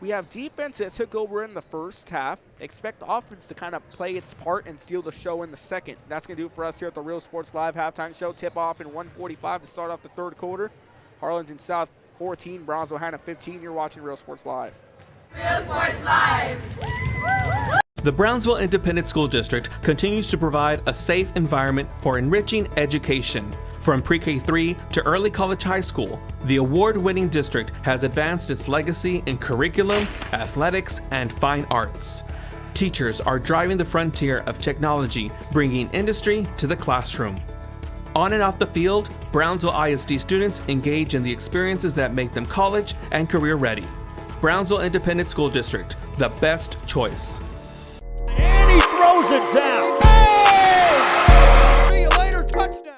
we have defense that took over in the first half. Expect offense to kind of play its part and steal the show in the second. That's going to do it for us here at the Real Sports Live halftime show. Tip off in 1:45 to start off the third quarter. Harlingen South 14, Brownsville Hanna 15. You're watching Real Sports Live. Real Sports Live. The Brownsville Independent School District continues to provide a safe environment for enriching education. From pre-K3 to early college high school, the award-winning district has advanced its legacy in curriculum, athletics, and fine arts. Teachers are driving the frontier of technology, bringing industry to the classroom. On and off the field, Brownsville ISD students engage in the experiences that make them college and career ready. Brownsville Independent School District, the best choice. And he throws it down. Hey! See you later, touchdown.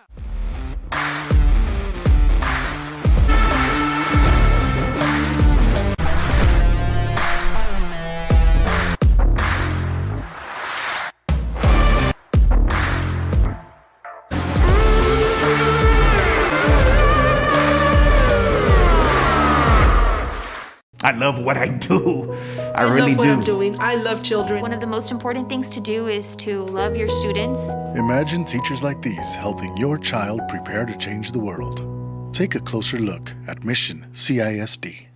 I love what I do. I really love what do. I'm doing. I love children. One of the most important things to do is to love your students. Imagine teachers like these helping your child prepare to change the world. Take a closer look at Mission CISD.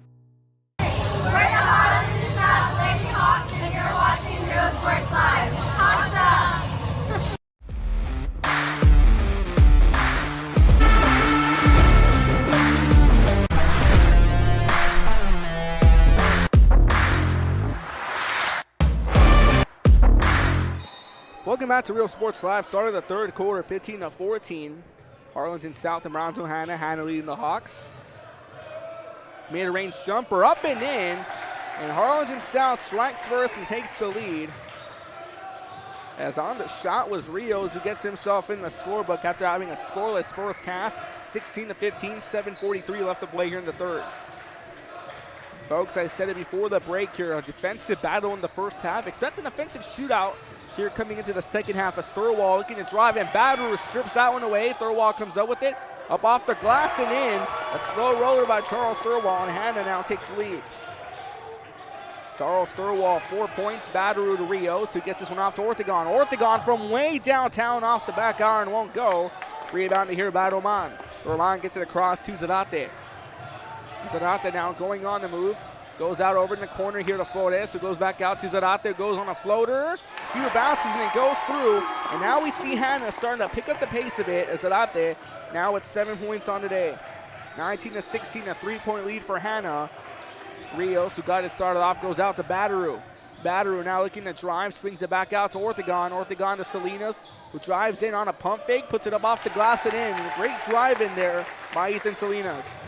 We're the Harlingen South Lady Hawks, and you're watching Real Sports Live. Awesome! Welcome back to Real Sports Live. Started the third quarter, 15-14. Harlingen South and Brownsville Hanna. Hanna leading the Hawks. Mid-range jumper up and in. And Harlingen South strikes first and takes the lead. As on the shot was Rios, who gets himself in the scorebook after having a scoreless first half. 16-15, 7:43 left to play here in the third. Folks, I said it before the break here, a defensive battle in the first half. Expect an offensive shootout here coming into the second half of Thurwall looking to drive in. Batteru strips that one away. Thurwall comes up with it. Up off the glass and in. A slow roller by Charles Thurwall, and Hanna now takes the lead. Charles Thurwall, 4 points. Batteru to Rios, who gets this one off to Ortegon. Ortegon from way downtown off the back iron won't go. Rebounded here by Roman. Roman gets it across to Zarate. Zarate now going on the move. Goes out over in the corner here to Flores, who goes back out to Zarate, goes on a floater. Few bounces and it goes through. And now we see Hanna starting to pick up the pace a bit as Zarate now with 7 points on the day. 19-16, a 3-point lead for Hanna. Rios, who got it started off, goes out to Batteru. Batteru now looking to drive, swings it back out to Ortegon. Ortegon to Salinas, who drives in on a pump fake, puts it up off the glass and in. A great drive in there by Ethan Salinas.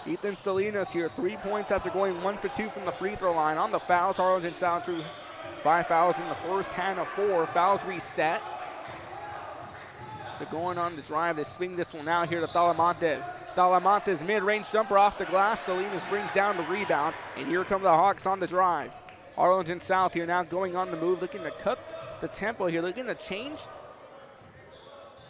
Ethan Salinas here, 3 points after going 1 for 2 from the free throw line. On the fouls, Harlingen South drew 5 fouls in the first, Hanna 4. Fouls reset. So going on the drive, they swing this one out here to Talamantes. Talamantes mid-range jumper off the glass. Salinas brings down the rebound, and here come the Hawks on the drive. Arlington South here now going on the move, looking to cut the tempo here, looking to change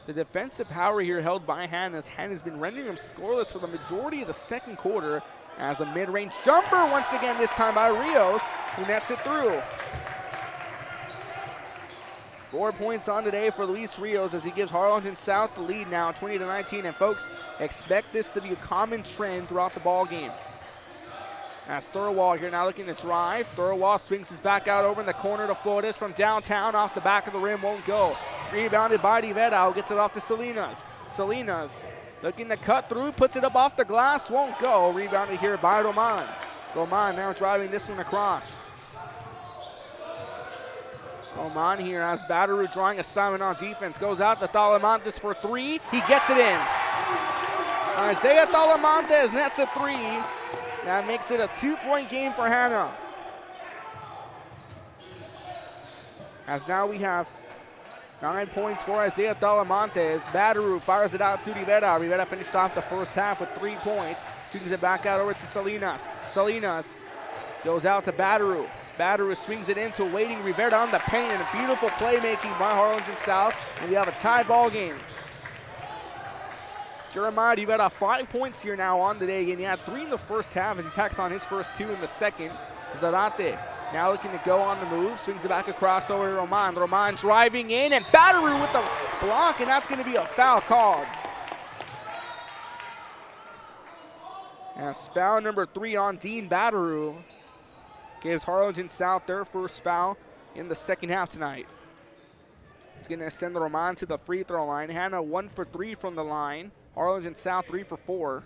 the defensive power here held by Hanna. Hanna's been rendering them scoreless for the majority of the second quarter as a mid-range jumper once again, this time by Rios, who nets it through. 4 points on today for Luis Rios as he gives Harlingen South the lead now, 20-19. And folks, expect this to be a common trend throughout the ball game. As Thurwall here now looking to drive. Thurwall swings his back out over in the corner to Flores from downtown off the back of the rim, won't go. Rebounded by Rivera, gets it off to Salinas. Salinas looking to cut through, puts it up off the glass, won't go. Rebounded here by Roman. Roman now driving this one across. Roman here as Batteru drawing assignment on defense. Goes out to Talamantes for 3. He gets it in. Isaiah Talamantes nets a 3. That makes it a 2-point game for Hanna. As now we have 9 points for Isaiah Talamantes. Batteru fires it out to Rivera. Rivera finished off the first half with 3 points. Swings it back out over to Salinas. Salinas goes out to Batteru. Batteru swings it into waiting Rivera on the paint, and a beautiful playmaking by Harlingen South. And we have a tie ball game. Jeremiah Rivera, 5 points here now on the day. And he had 3 in the first half as he tacks on his first 2 in the second. Zarate now looking to go on the move. Swings it back across over to Roman. Roman driving in, and Batteru with the block, and that's going to be a foul called. As foul number 3 on Dean Batteru gives Harlingen South their first foul in the second half tonight. It's going to send Roman to the free throw line. Hanna 1 for 3 from the line. Harlingen South 3 for 4.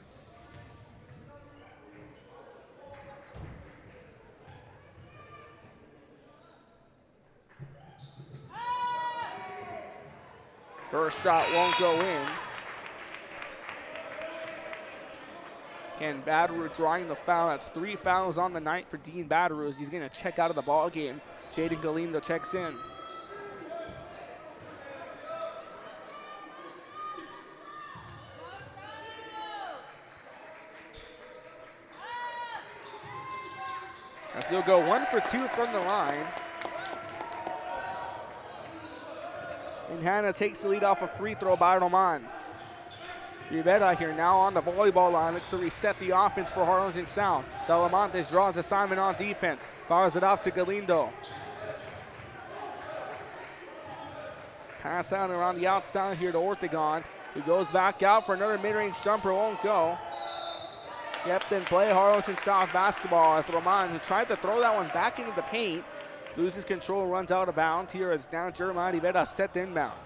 First shot won't go in. Again, Batteru drawing the foul. That's 3 fouls on the night for Dean Batteru as he's going to check out of the ball game. Jaden Galindo checks in. As he'll go 1 for 2 from the line. And Hanna takes the lead off a free throw by Roman. Rivera here now on the volleyball line. Looks to reset the offense for Harlingen South. Talamantes draws assignment on defense. Fires it off to Galindo. Pass out around the outside here to Ortegon, who goes back out for another mid-range jumper. Won't go. Kept in play Harlingen South basketball as Roman, who tried to throw that one back into the paint, loses control, runs out of bounds. Here is now Jeremiah Rivera set to inbound.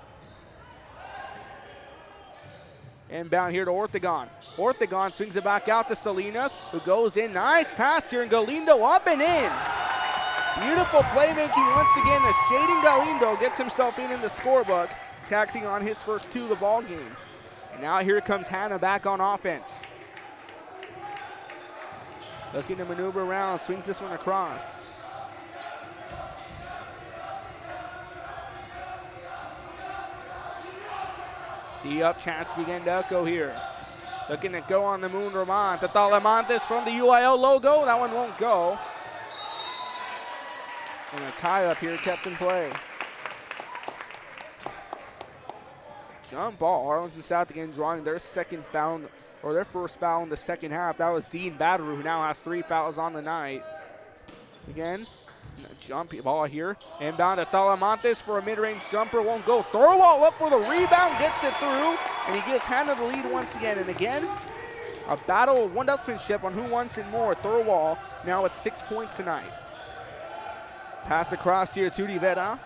Inbound here to Ortegon. Ortegon swings it back out to Salinas, who goes in. Nice pass here, and Galindo up and in. Beautiful playmaking once again as Jaden Galindo gets himself in the scorebook, taxing on his first 2 of the ball game. And now here comes Hanna back on offense. Looking to maneuver around, swings this one across. D-up chance begin to echo here. Looking to go on the moon, Roman. To Talamantes from the UIL logo. That one won't go. And a tie up here kept in play. Jump ball. Harlingen South again drawing their second foul, or their first foul in the second half. That was Dean Batteru, who now has 3 fouls on the night. Again, jump ball here. Inbound to Talamantes for a mid-range jumper. Won't go. Thorwald up for the rebound. Gets it through. And he gives Hanna the lead once again. And again, a battle of one-upsmanship on who wants it more. Thorwald now with 6 points tonight. Pass across here to Rivera,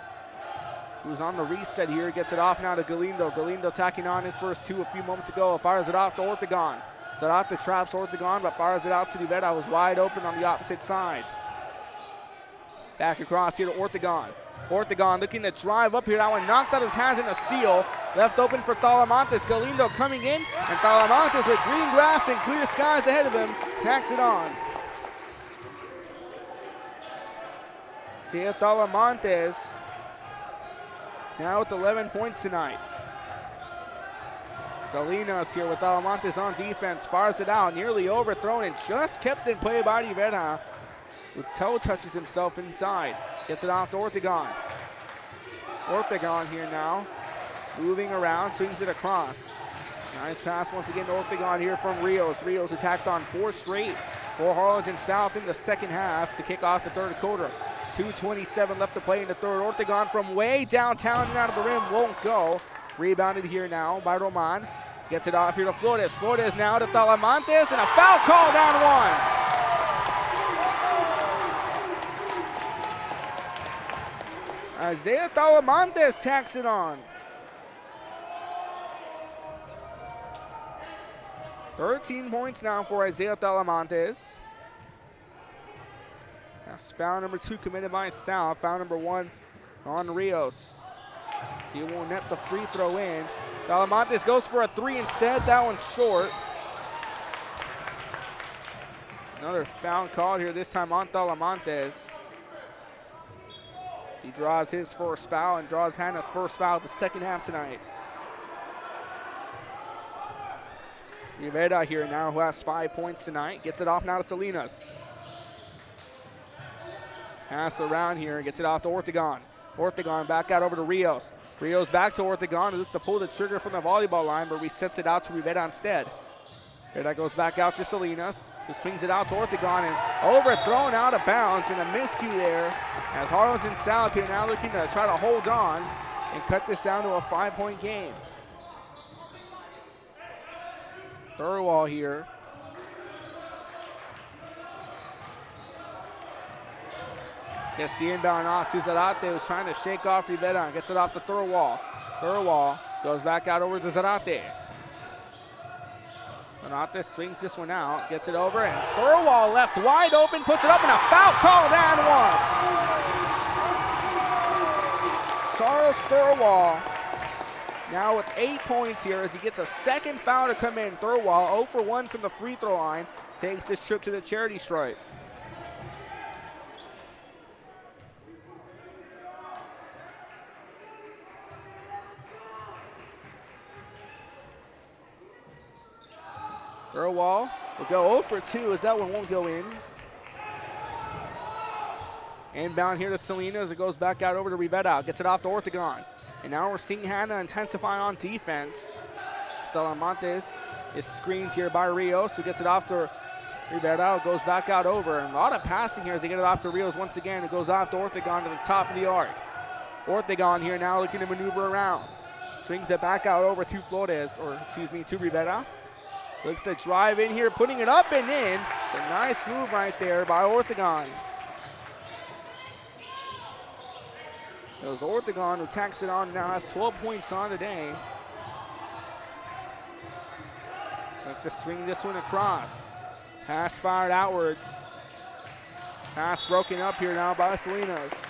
who's on the reset here. Gets it off now to Galindo. Galindo tacking on his first 2 a few moments ago. Fires it off to Ortegon. Zarate traps Ortegon, but fires it out to Rivera. Was wide open on the opposite side. Back across here to Ortegon. Ortegon looking to drive up here. That one knocked out his hands in a steal. Left open for Talamantes. Galindo coming in, and Talamantes with green grass and clear skies ahead of him tacks it on. Sia Talamantes now with 11 points tonight. Salinas here with Talamantes on defense. Fires it out, nearly overthrown and just kept in play by Rivera, who toe touches himself inside. Gets it off to Ortegon. Ortegon here now, moving around, swings it across. Nice pass once again to Ortegon here from Rios. Rios attacked on 4 straight for Harlingen South in the second half to kick off the third quarter. 2:27 left to play in the third. Ortegon from way downtown and out of the rim won't go. Rebounded here now by Roman. Gets it off here to Flores. Flores now to Talamantes, and a foul call down one. Isaiah Talamantes tacks it on. 13 points now for Isaiah Talamantes. That's foul number 2 committed by South. Foul number 1 on Rios. So he won't net the free throw in. Talamantes goes for a 3 instead. That one's short. Another foul called here, this time on Talamantes. He draws his first foul and draws Hanna's first foul of the second half tonight. Rivera here now, who has 5 points tonight. Gets it off now to Salinas. Pass around here, gets it off to Ortegon. Ortegon back out over to Rios. Rios back to Ortegon, who looks to pull the trigger from the volleyball line, but resets it out to Rivera instead. Rivera goes back out to Salinas, who swings it out to Ortegon and overthrown out of bounds, and a miscue there as Harlingen South here now looking to try to hold on and cut this down to a 5-point game. Thurwall here. Gets the inbound off to Zarate, who's trying to shake off Rivera. Gets it off to Thurwall. Thurwall goes back out over to Zarate. Zarate swings this one out, gets it over, and Thurwall left wide open, puts it up, and a foul called and one. Charles Thurwall now with 8 points here as he gets a second foul to come in. Thurwall 0 for 1 from the free throw line, takes this trip to the charity stripe. Thurwall will go 0 for 2 as that one won't go in. Inbound here to Salinas. It goes back out over to Rivera. Gets it off to Ortegon. And now we're seeing Hanna intensify on defense. Talamantes is screened here by Rios, who gets it off to Rivera. Goes back out over. And a lot of passing here as they get it off to Rios once again. It goes off to Ortegon to the top of the arc. Ortegon here now looking to maneuver around. Swings it back out over to Flores, or excuse me, to Rivera. Looks to drive in here, putting it up and in. It's a nice move right there by Ortegon. It was Ortegon who tacks it on and now has 12 points on today. Looks to swing this one across. Pass fired outwards. Pass broken up here now by Salinas.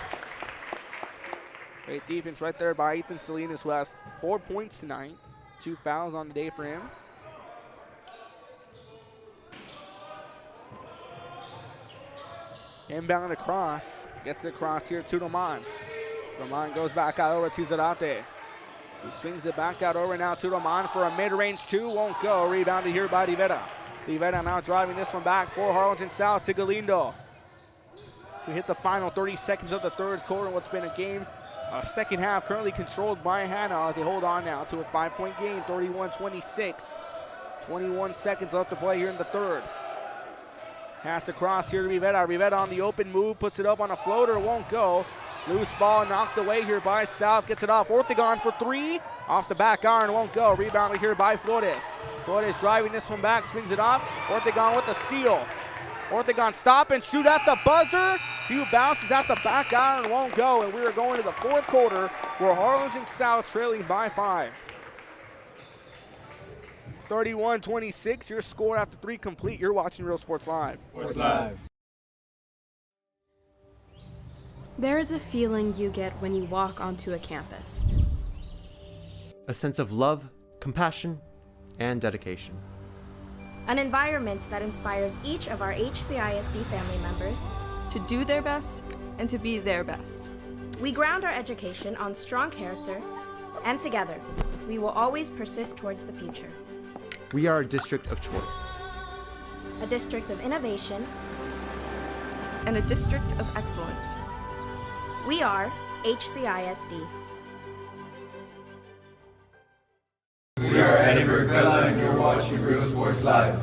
Great defense right there by Ethan Salinas, who has 4 points tonight. 2 fouls on the day for him. Inbound across. Gets it across here to Roman. Roman goes back out over to Zarate. He swings it back out over now to Roman for a mid-range 2. Won't go. Rebounded here by Rivera. Rivera now driving this one back for Harlingen South to Galindo. to hit the final 30 seconds of the third quarter. What's been a game, second half currently controlled by Hanna as they hold on now to a 5-point game, 31-26. 21 seconds left to play here in the third. Pass across here to Rivera. Rivera on the open move, puts it up on a floater, won't go. Loose ball knocked away here by South, gets it off. Ortegon for three, off the back iron, won't go. Rebounded here by Flores. Flores driving this one back, swings it up. Ortegon with the steal. Ortegon stop and shoot at the buzzer. Few bounces at the back iron, won't go. And we are going to the fourth quarter where Harlingen South trailing by 5. 31-26, your score after 3 complete. You're watching Real Sports Live. Sports Live. There is a feeling you get when you walk onto a campus. A sense of love, compassion, and dedication. An environment that inspires each of our HCISD family members to do their best and to be their best. We ground our education on strong character, and together, we will always persist towards the future. We are a district of choice. A district of innovation. And a district of excellence. We are HCISD. We are Edinburgh Villa and you're watching Real Sports Live.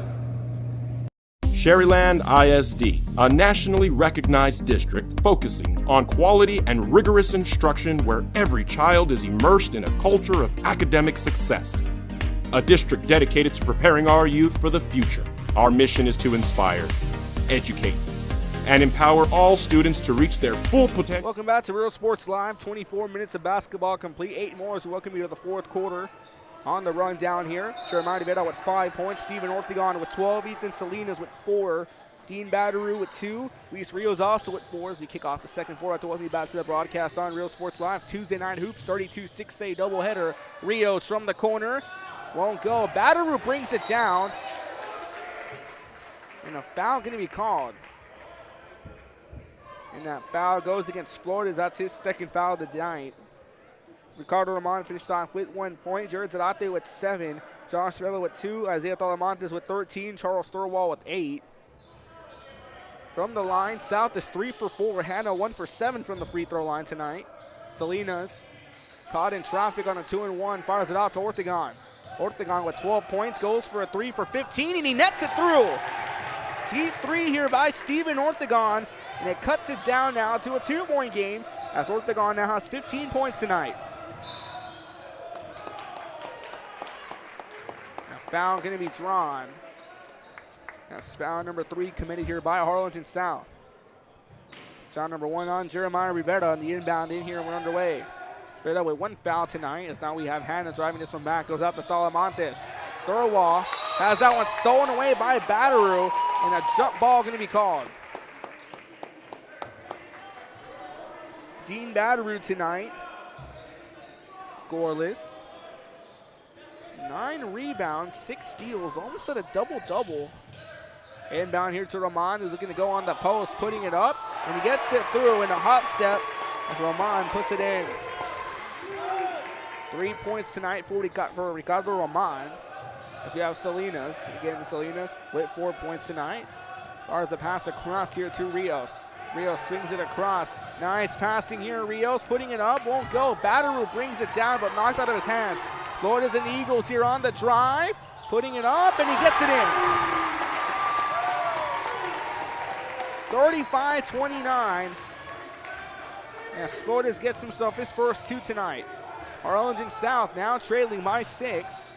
Sherryland ISD, a nationally recognized district focusing on quality and rigorous instruction where every child is immersed in a culture of academic success. A district dedicated to preparing our youth for the future. Our mission is to inspire, educate, and empower all students to reach their full potential. Welcome back to Real Sports Live. 24 minutes of basketball complete. 8 more as we welcome you to the fourth quarter. On the run down here, Jeremiah Rivera with 5 points, Stephen Ortegon with 12, Ethan Salinas with 4, Dean Batteroo with 2, Luis Rios also with 4 as we kick off the second quarter. To welcome you back to the broadcast on Real Sports Live. Tuesday night hoops, 32-6A doubleheader. Rios from the corner, won't go. Batteroo brings it down, and a foul going to be called. And that foul goes against Flores. That's his second foul of the night. Ricardo Roman finished off with 1 point. Jared Zarate with 7. Josh Vela with 2. Isaiah Talamontes with 13. Charles Thorwall with 8. From the line, South is 3 for 4. Hanna 1 for 7 from the free throw line tonight. Salinas caught in traffic on a 2-and-1. Fires it out to Ortegon. Ortegon with 12 points. Goes for a 3 for 15, and he nets it through. Deep 3 here by Stephen Ortegon. And it cuts it down now to a 2-point game as Ortegon now has 15 points tonight. Foul going to be drawn. That's foul number 3 committed here by Harlingen South. Foul number 1 on Jeremiah Rivera on the inbound in here, and we're underway. Rivera with 1 foul tonight as now we have Hanna driving this one back. Goes out to Talamontes. Thurwall has that one stolen away by Batteroo, and a jump ball going to be called. Dean Batteroo tonight, scoreless. 9 rebounds, 6 steals, almost at a double-double. Inbound here to Roman, who's looking to go on the post, putting it up, and he gets it through in a hop step as Roman puts it in. 3 points tonight for Ricardo Roman. As we have Salinas, again Salinas with 4 points tonight. As far as the pass across here to Rios. Rios swings it across. Nice passing here, Rios putting it up, won't go. Batteroo brings it down, but knocked out of his hands. Florida's and the Eagles here on the drive, putting it up, and he gets it in. 35-29. As Florida's gets himself his first 2 tonight. Harlingen South now trailing by 6.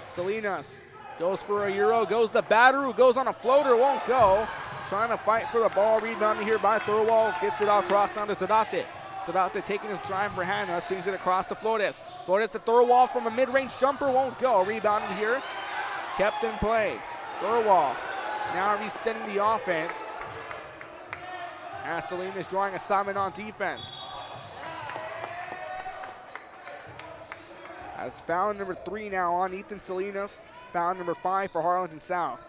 Salinas goes for a Euro, goes to Batteroo, goes on a floater, won't go. Trying to fight for the ball, rebounded here by Thurwall, gets it all across down to Zarate. Zarate taking his drive for Hanna, swings it across to Flores. Flores to Thurwall from a mid-range jumper, won't go. Rebounded here, kept in play. Thurwall now resetting the offense. Salinas drawing assignment on defense. As foul number 3 now on Ethan Salinas, foul number 5 for Harlingen South.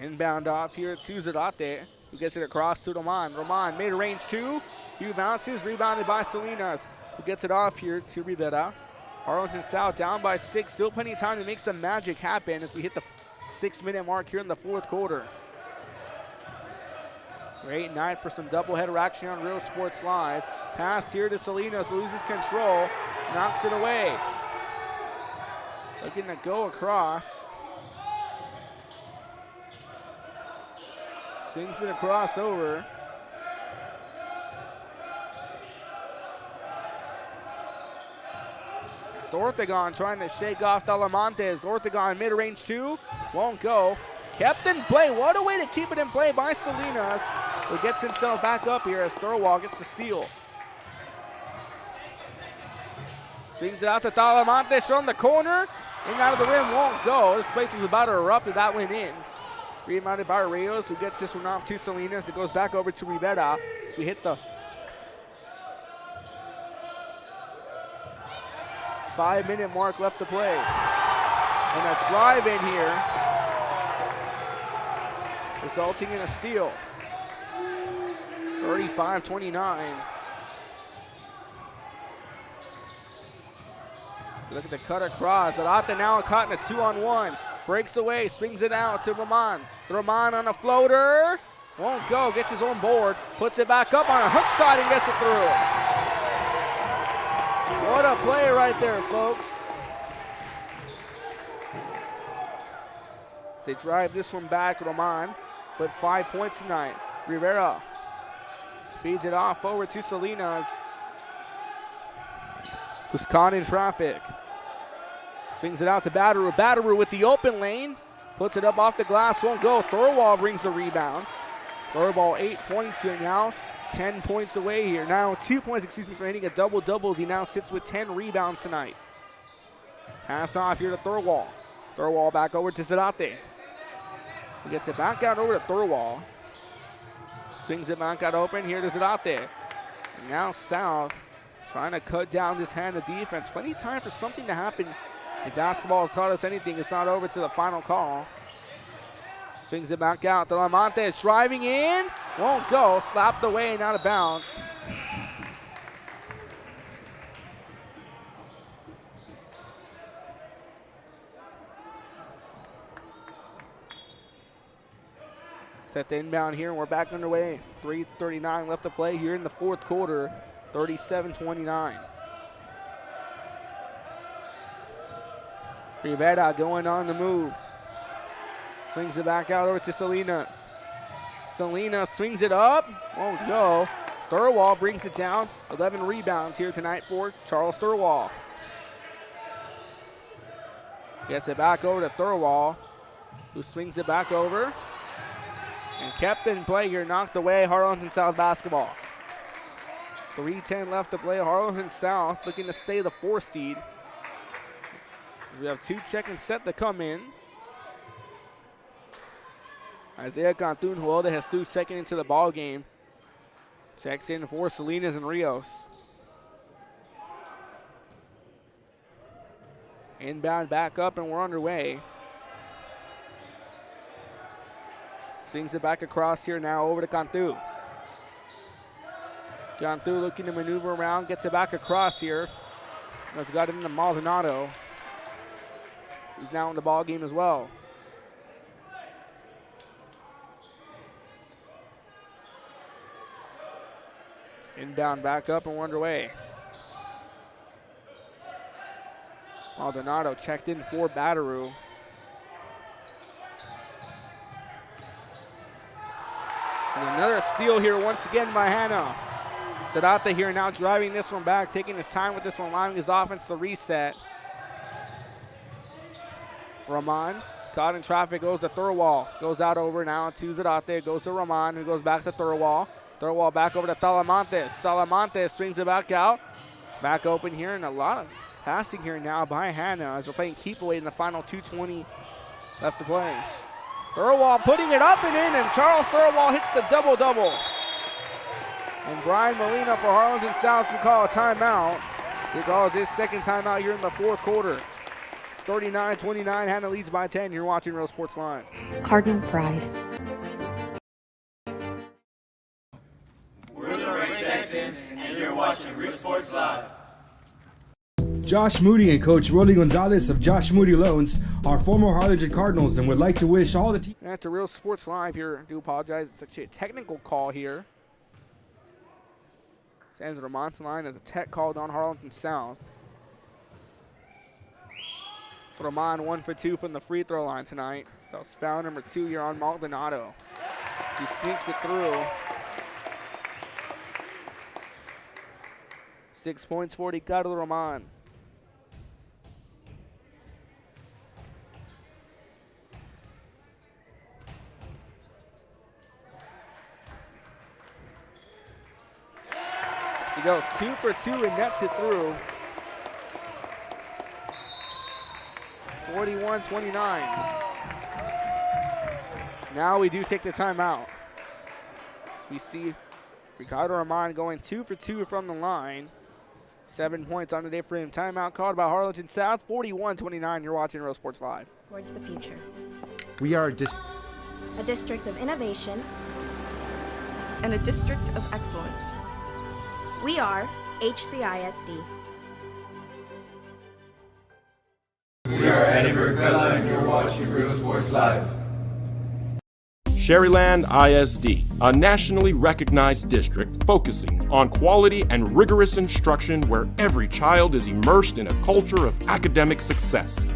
Inbound off here to Zarate, who gets it across to Roman. Roman mid-range 2, few bounces, rebounded by Salinas, who gets it off here to Rivera. Harlingen South down by 6. Still plenty of time to make some magic happen as we hit the 6-minute mark here in the fourth quarter. Great night for some doubleheader action on Real Sports Live. Pass here to Salinas, loses control, knocks it away. Looking to go across. Swings it across over. It's Ortegon trying to shake off Talamantes. Ortegon mid-range 2, won't go. Kept in play. What a way to keep it in play by Salinas, who gets himself back up here as Thurwall gets the steal. Swings it out to Talamantes from the corner. In and out of the rim, won't go. This place was about to erupt if that went in. Rebounded by Rios, who gets this one off to Salinas. It goes back over to Rivera as we hit the 5-minute mark left to play. And a drive in here, resulting in a steal. 35-29. Look at the cut across. Arata now caught in a 2-on-1. Breaks away, swings it out to Roman. Roman on a floater. Won't go, gets his own board. Puts it back up on a hook shot and gets it through. What a play right there, folks. They drive this one back, Roman. With 5 points tonight. Rivera feeds it off over to Salinas, who's caught in traffic. Swings it out to Bataru. Bataru with the open lane. Puts it up off the glass, won't go. Thurwall brings the rebound. Thurwall 8 points here now. 10 points away here. Now 2 points, for hitting a double-double as he now sits with 10 rebounds tonight. Passed off here to Thurwall. Thurwall back over to Zarate. He gets it back out over to Thurwall. Swings it back out open here to Zarate. And now South trying to cut down this Hanna defense. Plenty of time for something to happen. If basketball has taught us anything, it's not over to the final call. Swings it back out. Talamantes driving in. Won't go. Slapped away and out of bounds. Set the inbound here, and we're back underway. 3:39 left to play here in the fourth quarter. 37-29. Rivera going on the move. Swings it back out over to Salinas. Salinas swings it up. Won't go. Thurwall brings it down. 11 rebounds here tonight for Charles Thurwall. Gets it back over to Thurwall, who swings it back over. And kept in play here, knocked away Harlingen South basketball. 3:10 left to play. Harlingen South looking to stay the 4 seed. We have 2 check and set to come in. Isaiah Cantun, Huelda Jesus checking into the ball game. Checks in for Salinas and Rios. Inbound back up and we're underway. Swings it back across here now over to Cantu. Cantu looking to maneuver around, gets it back across here. Has got it into Maldonado. He's now in the ball game as well. Inbound back up and we're underway. Maldonado checked in for Bataru. And another steal here once again by Hanna. Sadata here now driving this one back, taking his time with this one, allowing his offense to reset. Roman caught in traffic, goes to Thurwall. Goes out over now to Zarate, goes to Roman, who goes back to Thurwall. Thurwall back over to Talamantes. Talamantes swings it back out. Back open here, and a lot of passing here now by Hanna as we're playing keep away in the final 2:20 left to play. Thurwall putting it up and in, and Charles Thurwall hits the double-double. And Brian Molina for Harlingen South will call a timeout. He calls his second timeout here in the fourth quarter. 39-29, Hanna leads by 10. You're watching Real Sports Live. Cardinal Pride. We're the Ray Texans, and you're watching Real Sports Live. Josh Moody and Coach Rolly Gonzalez of Josh Moody Loans are former Harlingen Cardinals and would like to wish all the team. That's a Real Sports Live here. I do apologize. It's actually a technical call here. Stands at Vermont's line as a tech called on Harlingen South. Ramon 1 for 2 from the free throw line tonight. So it's foul number 2 here on Maldonado. He sneaks it through. 6 points for Ricardo Ramon. He goes 2 for 2 and nets it through. 41-29. Now we do take the timeout. We see Ricardo Ramon going 2 for 2 from the line. 7 points on the day for him. Timeout called by Harlingen South. 41-29. You're watching Real Sports Live. Towards the future. We are a district of innovation and a district of excellence. We are HCISD. We are Edinburgh Villa and you're watching Real Sports Live. Sherryland ISD, a nationally recognized district focusing on quality and rigorous instruction where every child is immersed in a culture of academic success.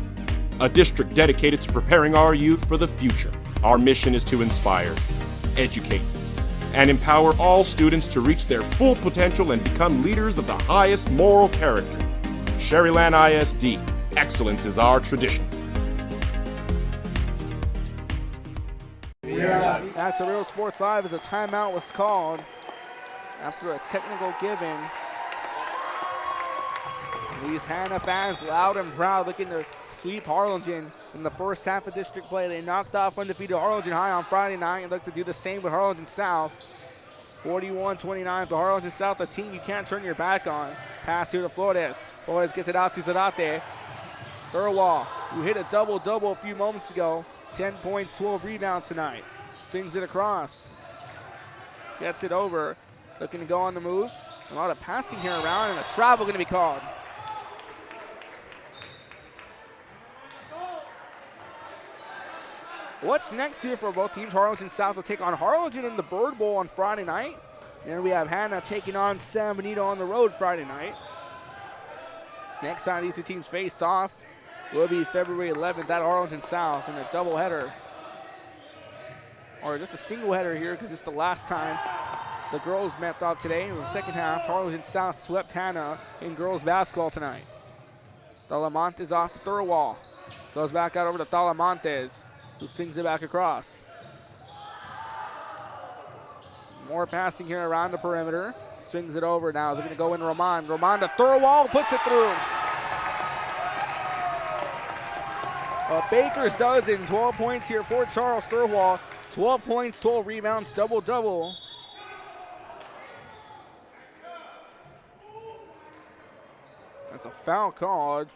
A district dedicated to preparing our youth for the future. Our mission is to inspire, educate, and empower all students to reach their full potential and become leaders of the highest moral character. Sherryland ISD, excellence is our tradition. That's a Real Sports Live as a timeout was called after a technical given. These Hanna fans loud and proud looking to sweep Harlingen in the first half of district play. They knocked off undefeated Harlingen High on Friday night and look to do the same with Harlingen South. 41-29 for Harlingen South, a team you can't turn your back on. Pass here to Flores. Flores gets it out to Zarate. Thurwall, who hit a double-double a few moments ago. 10 points, 12 rebounds tonight. Swings it across. Gets it over. Looking to go on the move. A lot of passing here around, and a travel going to be called. What's next here for both teams? Harlingen South will take on Harlingen in the Bird Bowl on Friday night. And then we have Hanna taking on San Benito on the road Friday night. Next time these two teams face off will be February 11th at Harlingen South in a doubleheader. Or just a single header here because it's the last time the girls met up today. In the second half, Harlingen South swept Hanna in girls basketball tonight. Talamontes off the Thurwall. Goes back out over to Talamontes, who swings it back across. More passing here around the perimeter. Swings it over now. They're going to go in Roman. Roman to Thurwall, puts it through. A Baker's dozen. 12 points here for Charles Thurwall. 12 points, 12 rebounds, double-double. That's a foul called.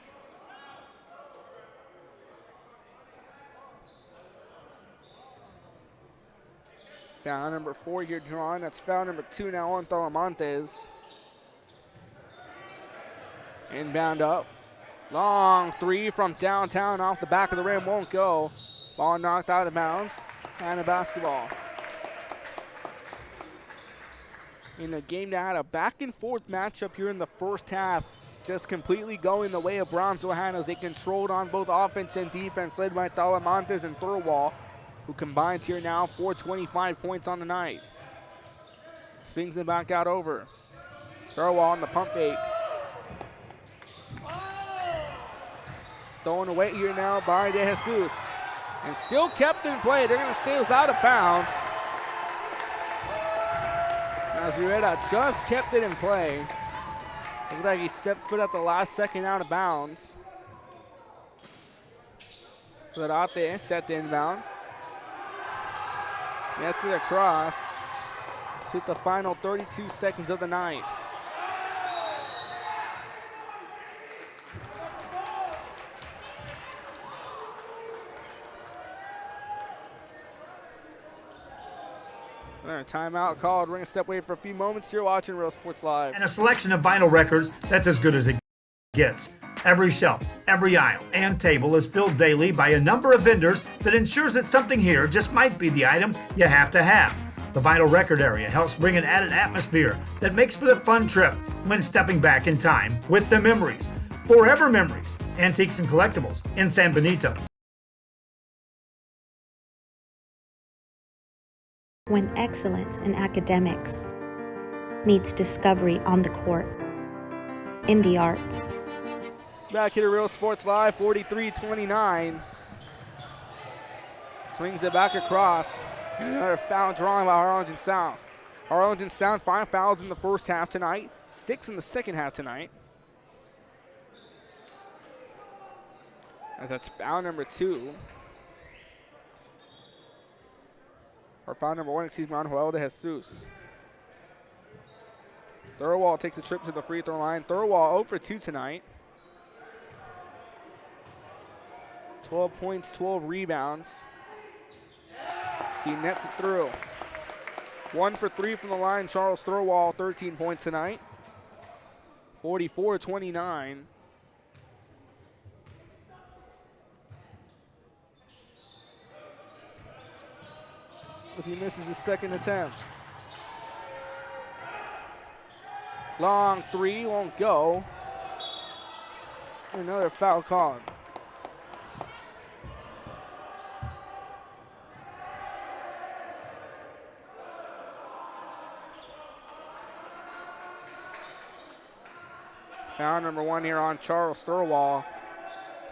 Foul number 4 here drawn. That's foul number 2 now on Talamontes. Inbound up. Long three from downtown off the back of the rim. Won't go. Ball knocked out of bounds. Hanna basketball. In a game that had a back and forth matchup here in the first half. Just completely going the way of Brownsville Hanna as they controlled on both offense and defense, led by Talamontes and Thurwall, who combines here now for 25 points on the night. Swings it back out over. Thurwall on the pump fake. Stolen away here now by De Jesus. And still kept in play. They're going to say it was out of bounds. As Rivera just kept it in play. Looked like he stepped foot at the last second out of bounds. Zarate set the inbound. Gets it across. Shoot the final 32 seconds of the night. Another timeout called. We're going to step away for a few moments here watching Real Sports Live. And a selection of vinyl records that's as good as it gets. Every shelf, every aisle, and table is filled daily by a number of vendors that ensures that something here just might be the item you have to have. The vinyl record area helps bring an added atmosphere that makes for the fun trip when stepping back in time with the memories. Forever Memories, Antiques and Collectibles in San Benito. When excellence in academics meets discovery on the court, in the arts. Back here at Real Sports Live, 43-29. Swings it back across. And another foul drawn by Harlingen South. Harlingen South, 5 fouls in the first half tonight, 6 in the second half tonight. As that's foul number 2. Or foul number 1, excuse me, on Joel de Jesus. Thurwall takes a trip to the free throw line. Thurwall 0 for 2 tonight. 12 points, 12 rebounds. He nets it through. 1 for 3 from the line. Charles Thurwall, 13 points tonight. 44-29. As he misses his second attempt. Long 3, won't go. Another foul called. Foul number 1 here on Charles Thurwall.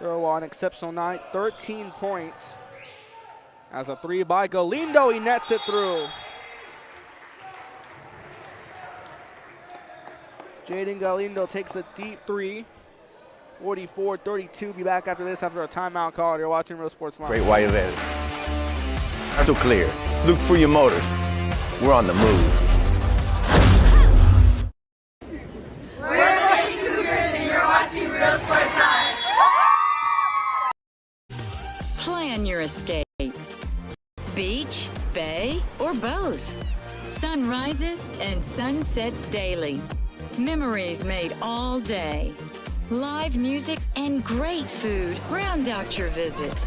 Thurwall, an exceptional night, 13 points. As a 3 by Galindo, he nets it through. Jaden Galindo takes a deep 3. 44-32. Be back after this, after a timeout call. You're watching Real Sports Live. Great while you're there. So clear. Look for your motors. We're on the move. Real Sports Live. Plan your escape. Beach, bay, or both. Sunrises and sunsets daily. Memories made all day. Live music and great food round out your visit.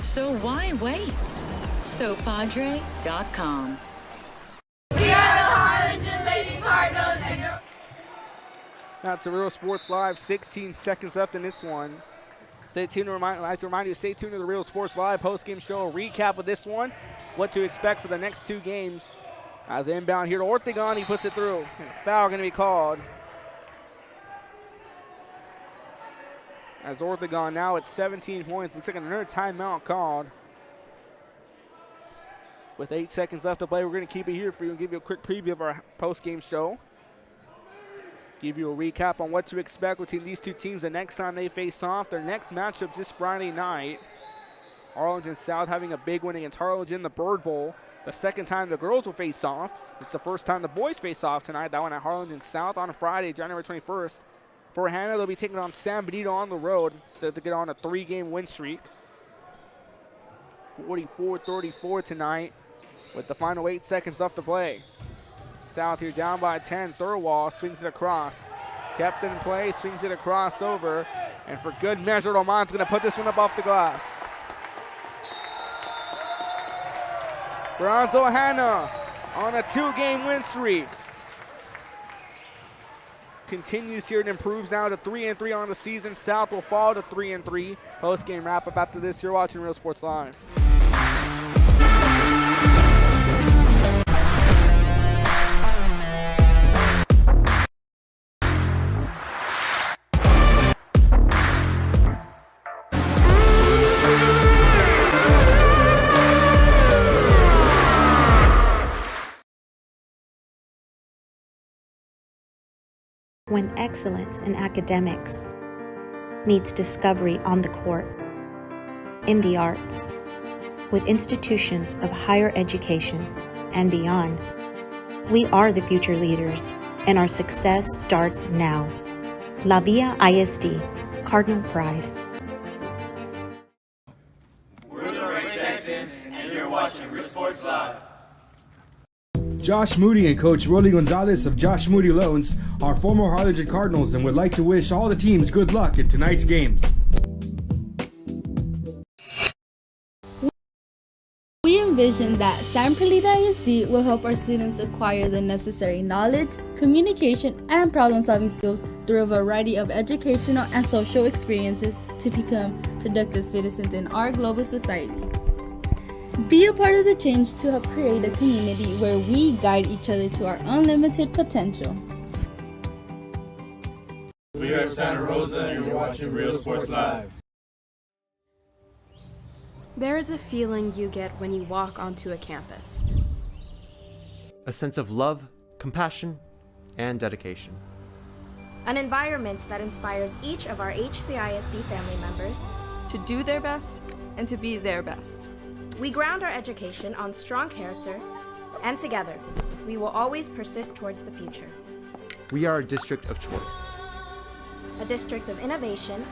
So why wait? SoPadre.com. We are the Harlingen Lady Cardinals and your Now to Real Sports Live, 16 seconds left in this one. Stay tuned. I'd like to remind you to stay tuned to the Real Sports Live post-game show. A recap of this one, what to expect for the next 2 games. As inbound here to Ortegon, he puts it through. And a foul going to be called. As Ortegon now at 17 points. Looks like another timeout called. With 8 seconds left to play, we're going to keep it here for you and give you a quick preview of our post-game show. Give you a recap on what to expect between these 2 teams the next time they face off. Their next matchup this Friday night. Harlingen South having a big win against Harlingen, the Bird Bowl. The second time the girls will face off. It's the first time the boys face off tonight. That one at Harlingen South on Friday, January 21st. For Hanna, they'll be taking on San Benito on the road so to get on a 3-game win streak. 44-34 tonight with the final 8 seconds left to play. South here down by 10. Thurwall swings it across. Kept in play, swings it across over. And for good measure, Oman's going to put this one up off the glass. Brownsville Hanna on a 2-game win streak. Continues here and improves now to 3-3 on the season. South will fall to 3-3. Post-game wrap-up after this. You're watching Real Sports Live. When excellence in academics meets discovery on the court, in the arts, with institutions of higher education and beyond, we are the future leaders, and our success starts now. La Villa ISD, Cardinal Pride. We're the Red Texans, and you're watching Real Sports Live. Josh Moody and Coach Rolly Gonzalez of Josh Moody Loans are former Harlingen Cardinals and would like to wish all the teams good luck in tonight's games. We envision that San Perlita ISD will help our students acquire the necessary knowledge, communication, and problem-solving skills through a variety of educational and social experiences to become productive citizens in our global society. Be a part of the change to help create a community where we guide each other to our unlimited potential. We are Santa Rosa and you're watching Real Sports Live. There is a feeling you get when you walk onto a campus. A sense of love, compassion, and dedication. An environment that inspires each of our HCISD family members to do their best and to be their best. We ground our education on strong character, and together, we will always persist towards the future. We are a district of choice. A district of innovation.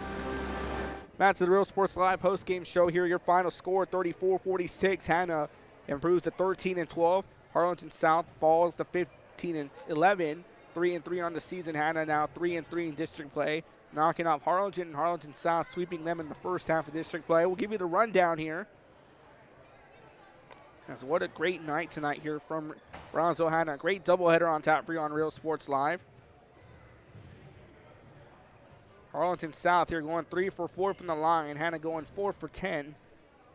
That's the Real Sports Live post-game show here. Your final score, 34-46. Hanna improves to 13-12. Harlingen South falls to 15-11. 3-3 on the season. Hanna now 3-3 in district play. Knocking off Harlingen and Harlingen South, sweeping them in the first half of district play. We'll give you the rundown here. As what a great night tonight here from Brownsville. Hanna. Great doubleheader on tap for you on Real Sports Live. Harlingen South here going 3 for 4 from the line. Hanna going 4 for 10.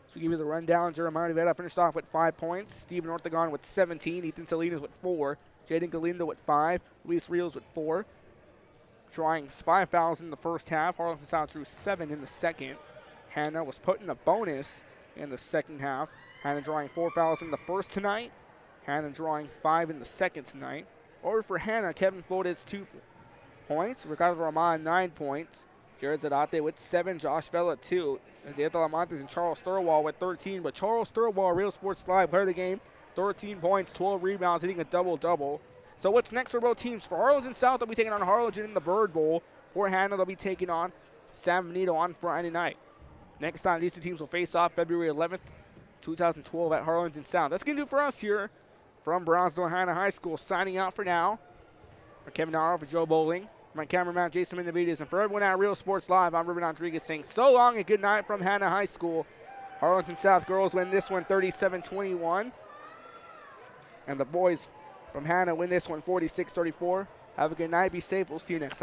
So we give you the rundown. Jeremiah Rivera finished off with 5 points. Steven Ortegon with 17. Ethan Salinas with 4. Jaden Galindo with 5. Luis Rios with 4. Drawing 5 fouls in the first half. Harlingen South drew 7 in the second. Hanna was put in a bonus in the second half. Hanna drawing 4 fouls in the first tonight. Hanna drawing 5 in the second tonight. Over for Hanna, Kevin Flores 2 points. Ricardo Roman 9 points. Jared Zadate with 7. Josh Vela 2. Isaiah Talamontes and Charles Thurwall with 13. But Charles Thurwall, Real Sports Live player of the game, 13 points, 12 rebounds, hitting a double-double. So what's next for both teams? For Harlingen South, they'll be taking on Harlingen in the Bird Bowl. For Hanna, they'll be taking on San Benito on Friday night. Next time these two teams will face off February 11th, 2012 at Harlingen South. That's going to do for us here from Brownsville Hanna High School. Signing out for now. For Kevin Naro, for Joe Bowling, my cameraman Jason Benavides, and for everyone at Real Sports Live, I'm Ruben Rodriguez saying so long and good night from Hanna High School. Harlingen South girls win this one 37-21. And the boys from Hanna win this one 46-34. Have a good night. Be safe. We'll see you next time.